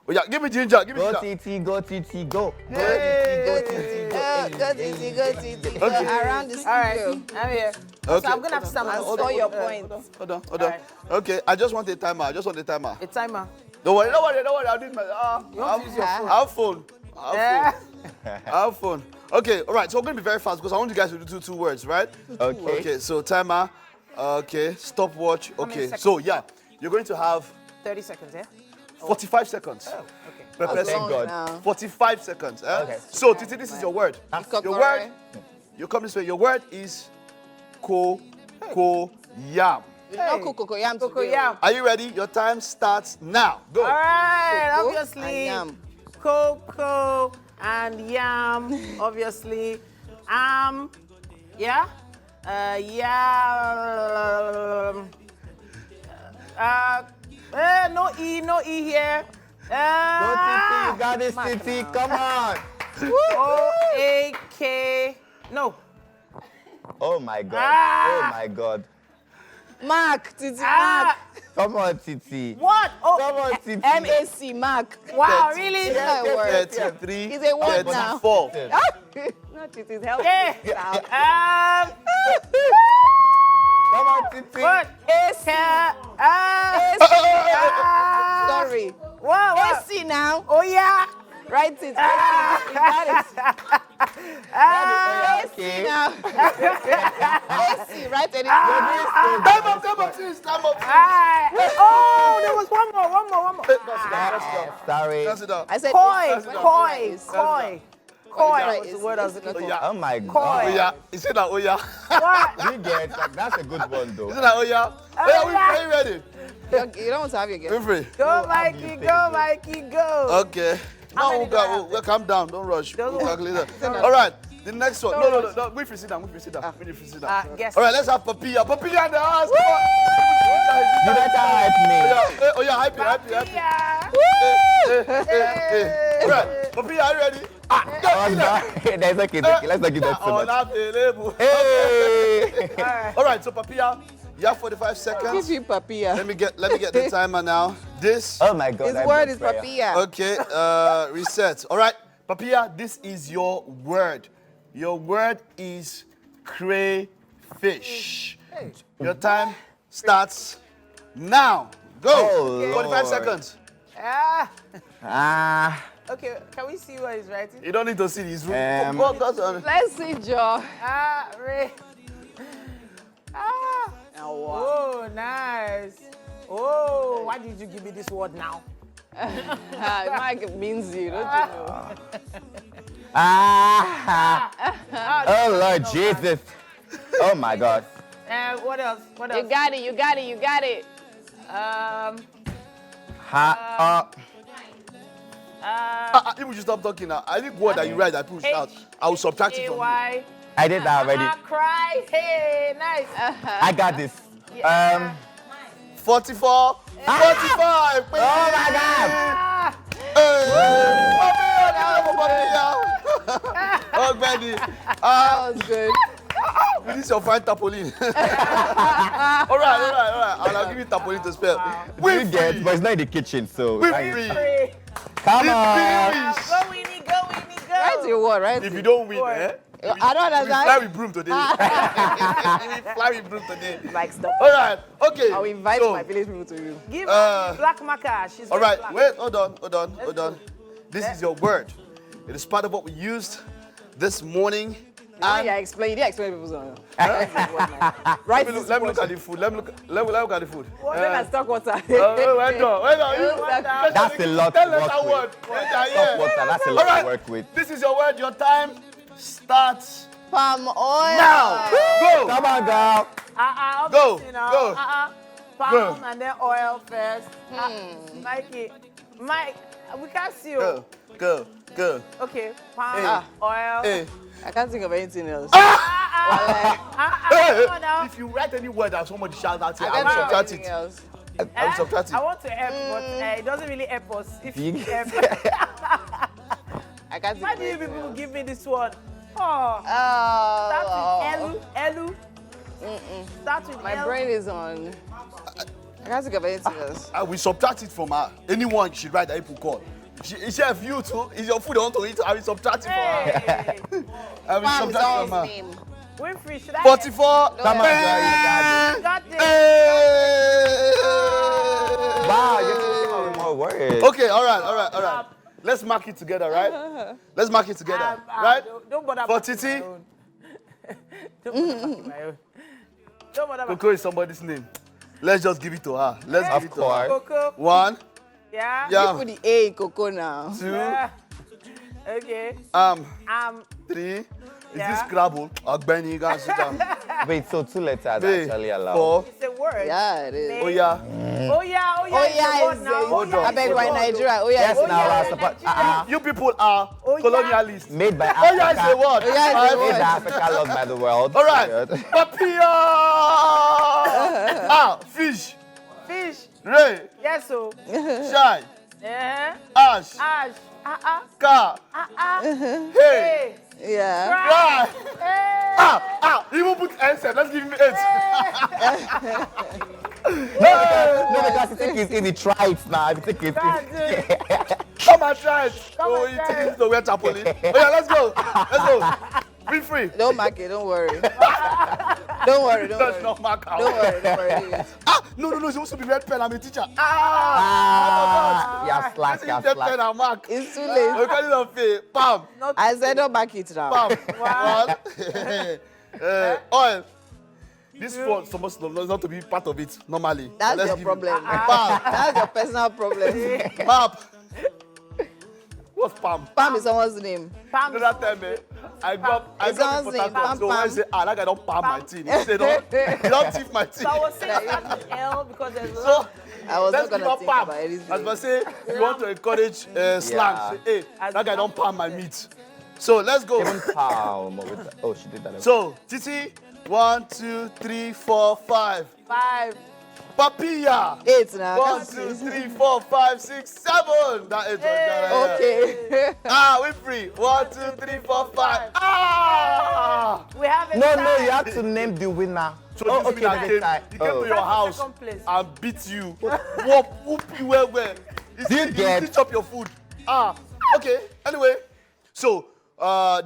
Oh yeah. Give me ginger. Give me Go ginger. TT, go TT, go. Hey. Go TT, Go, Titi, go, Titi. Go Okay. around the All right. studio. I'm here. Okay. So I'm going to have to stand And on score your points. Hold on. All right. Okay. I just want a timer. A timer. Don't worry. I'll do my. want to use your phone? I have phone. Yeah. I have phone. Okay, all right, so we're going to be very fast because I want you guys to do two words, right? Okay. Okay, so timer. Okay, stopwatch. many Okay, seconds? so yeah, you're going to have 30 seconds, yeah? 45 seconds. Okay. Pepper Thank soup. God. Now. 45 seconds. Eh? Okay. So, Titi, this is your word. Your Ikokore. word, you come this way. Your word is yam. No cocoyam today. Cocoyam. Are you ready? Your time starts now. Go. All right, Cocoa obviously. and yam. Cocoa and yam, obviously. Yeah? No E here. Go TT, you got this TT, come on. O-A-K. No. Oh my God. Ah. Oh my God. Mark, Titi, Ah, Come on, TT. what? Come Oh, on, TT. M-A-C, Mark. wow, really? It's not a word. 33, It's a word now. 34. No, Titi's help. Yeah. Come on, TT. What? Sorry. What? AC now. Oh, yeah. Write it. You got it. Okay. Now. AC, write it. Time up, please. Time up. Oh, there was one more. Sorry. Pass it down. I said Koi. Koi Right, was the it's- word I was it's looking not- for. Oh my Koi. Oh God. yeah. You see that? Oh yeah. What? You get that's a good one though. Isn't that oh yeah? Oh yeah, yeah. we ready? You don't want to have your guess. We're free. Go, Mikey, go, Mikey, go. Okay. How No, many do I have? we'll calm down. Don't rush. Don't We'll rush. calculate that. All right. The next one. Don't No. Wait for sit down. Sit down. Guess. All right. Let's have Papilla. Papilla in the house. Come You better hype me. on. Oh yeah. Hype you. Yeah. All right. Papilla, are you ready? Oh, no. That's okay. Let's not give that so much. Unavailable. Hey. All right. So Papilla, you have 45 Give seconds. you papilla. Let me get the timer now. This. Oh my God. His I word broke is prayer. papilla. Okay, reset. All right, Papilla, this is your word. Your word is crayfish. Your time starts now. Go. Oh, 45 Lord. seconds. Ah. Okay, can we see what he's writing? You don't need to see this room. Um, Let's see, Joe. Ray. Oh, nice. Oh, why did you give me this word now? Mike means you, don't you know? Oh Lord Jesus. Oh my God. What else? You got it. People should stop talking now. I think word that you write that push out. I will subtract it from you. H-A-Y. I did that already. Cry. Hey, nice. I got this. 44, 45. Oh my God. Oh, Benny. That was good. This is your fine tarpaulin. all right. I'll give you tarpaulin to spell. We get, but it's not in the kitchen, so. We're free. Come on. Go, Winnie, go. Write your word, right? If you don't win, I don't we fly understand. with broom today. We fly with broom today. Like stuff. All right, okay. I'll invite so, my village people to you. Give her black marker. She's all very right, black. wait, hold on. This is your word. It is part of what we used this morning When you explain, you didn't explain people's own. Right. Let me look at the food. Let me look at the food. Then I stock water. Wait on. That's a lot to work with. Stop water, that's a lot to work with. This is your word. Your time starts Palm oil. now. Go. Come on, girl. Go, obviously now, go. Palm Go. and then oil first. Mikey, Mike, we can't see you. Go. Okay, palm, Hey. oil. Hey. I can't think of anything else. Come on now. If you write any word that somebody shouts out, I I can't will think of subtract anything it. else. I will subtract it. I want to help, but it doesn't really help us. If you help. I can't think Why of do you anything people else. give me this one? Oh, start with Elu. Start with My L. brain is on. I can't think of anything else. I will subtract it from her. Anyone she write that people call. Chef, you too. Is your food you want to eat? I will subtract it from her. Hey. I will Palm is subtract it always from her. name. Winfrey, should I? 44. Come on, girl, you got it. Got this. Hey. Wow, you're talking more words. Okay, all right. Let's mark it together, right? Let's mark it together, right? Don't bother. For marking Titi, my own. Don't bother marking my own. Don't bother. Coco is somebody's name. Let's just give it to her. Let's Of give it to her. course. Coco. 1, Yeah. yeah, Put the A in Coco now. 2, Yeah. Okay. 3. Is Yeah. this Scrabble? Ogbeni, go and sit down. Wait, so 2 letters Three, actually allowed. 4. It's a word. Yeah, it is. Oh yeah. Oh yeah. Oh yeah, is a word now. Hold on. I beg my Nigeria. Oh yeah, Yes, oh, now yeah. I support. You people are Oh, yeah. colonialists. Made by Oh yeah, it's a Africa. word. Oh, yeah, it's a Alright. word. Made by Africa, loved by the world. All right. Period. Papilla. Fish. Fish. Ray. Yes, so. Shine. Ash. Ash. Car. Hey. Hey. Yeah. Cry. Hey. Even put answer. Let's give him 8. No, because you think it's easy. Try it now. You think it's That's easy. it. Come and try it. Come Oh, and it try is to wear chapoli. Oh yeah, let's go. Let's go. Be free. Don't mark it. Don't worry. Don't worry. Don't That's worry. not my cow. Don't worry. Don't worry. No. It's supposed to be red pen. I'm a teacher. Yeah, slack, This yeah, is red pen slack. and mark. It's too late. We call it a fee. Bam. I said don't mark it now. Bam. Wow. 1. Oil. This one supposed to not to be part of it normally. That's Let's your give problem. it. Palm. That's your personal problem. Map. What's palm? Pam is someone's name. You know that time, I got It's in on Port saying Harcourt. So when I pam, say, that guy don't palm my team. He say, don't thief my team. So I was saying start with L because there's a So lot. I was let's not give gonna up think palm. about anything. As I say, you want to encourage slang. Yeah. Say, hey, that guy don't palm my meat. So let's go. Even palm. Oh, she did that. So, Titi, 1, 2, 3, 4, 5. 5. Papilla. 8 now. 1, 2, 3, 4, 5, 6, 7. That 8 Okay. Winfrey. 1, 2, 3, 4, 5. We have a No, tie. you have to name the winner. So Oh, this okay, winner that's came, fine. he came to Oh. your house Second place. and beat you. Whoop you well. Do you get- Teach up your food. Okay. Anyway, so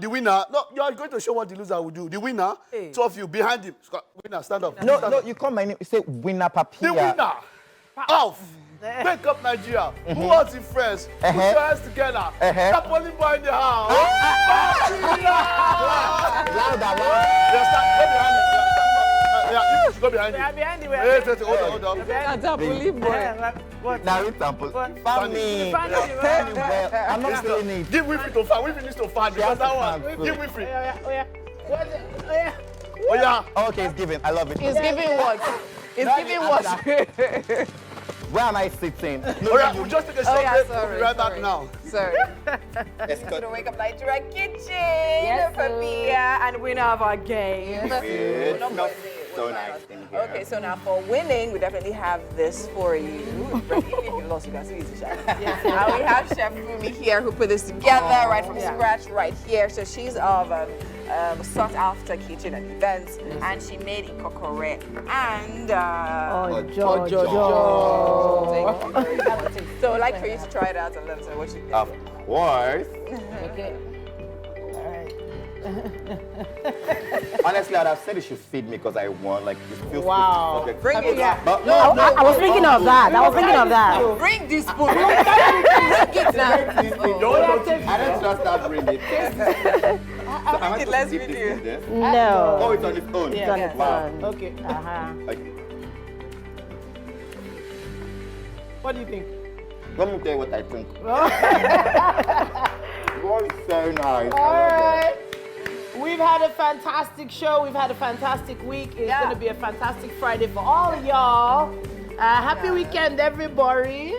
the winner. No, you are going to show what the loser will do. The winner. Hey. 2 of you behind him. Winner, stand up. No, Stand no, up. you call my name. You say winner The Papilla. winner. Alf. Wake up Nigeria. Who wants it first? Put your hands together. Chapoli boy in the house. Louder, louder. Yeah, stand. Go behind him. Yeah, you should go behind We him. are behind the Wait, hold on. That's a bully boy. What? Now it's sample. What? Funny. Funny, Funny, well, I'm not feeling it. Give Winfrey to fan. Winfrey needs to fan because that one. fan. Give Winfrey. Oh yeah. What? Oh yeah. Oh yeah. Okay, it's given. I love it. He's giving what? He's giving what? Where am I sitting? No, All right, we'll just take a short Oh, yeah, break. sorry, We'll be right back sorry. now. Sorry. let's To go. the Wake Up Nigeria kitchen. Yes, Papilla, and winner of our game. Good. No, No, so nice in here. Okay, so now for winning, we definitely have this for you. Even if you lost, you can still use the chef. And we have Chef Fumi here who put this together right from scratch right here. So she's of sought after kitchen and events, and she made ikokore and Jojo. Thank you very much. So I'd like for you to try it out and let us know what you think. Of course. Okay. Honestly, I'd have said you should feed me because I won. Like, it feels Wow. good to Bring it. Yeah. But I was thinking of that. I was thinking of that. Bring this spoon. Take it now. I don't trust that bring it. So am I supposed Let's to dip video. this in there? No. Oh, it's on its own. It's on its Wow. own. Okay. Okay. What do you think? Let me tell you what I think. Oh, it's so nice. All right. We've had a fantastic show. We've had a fantastic week. It's Yeah. going to be a fantastic Friday for all of y'all. Happy weekend, everybody.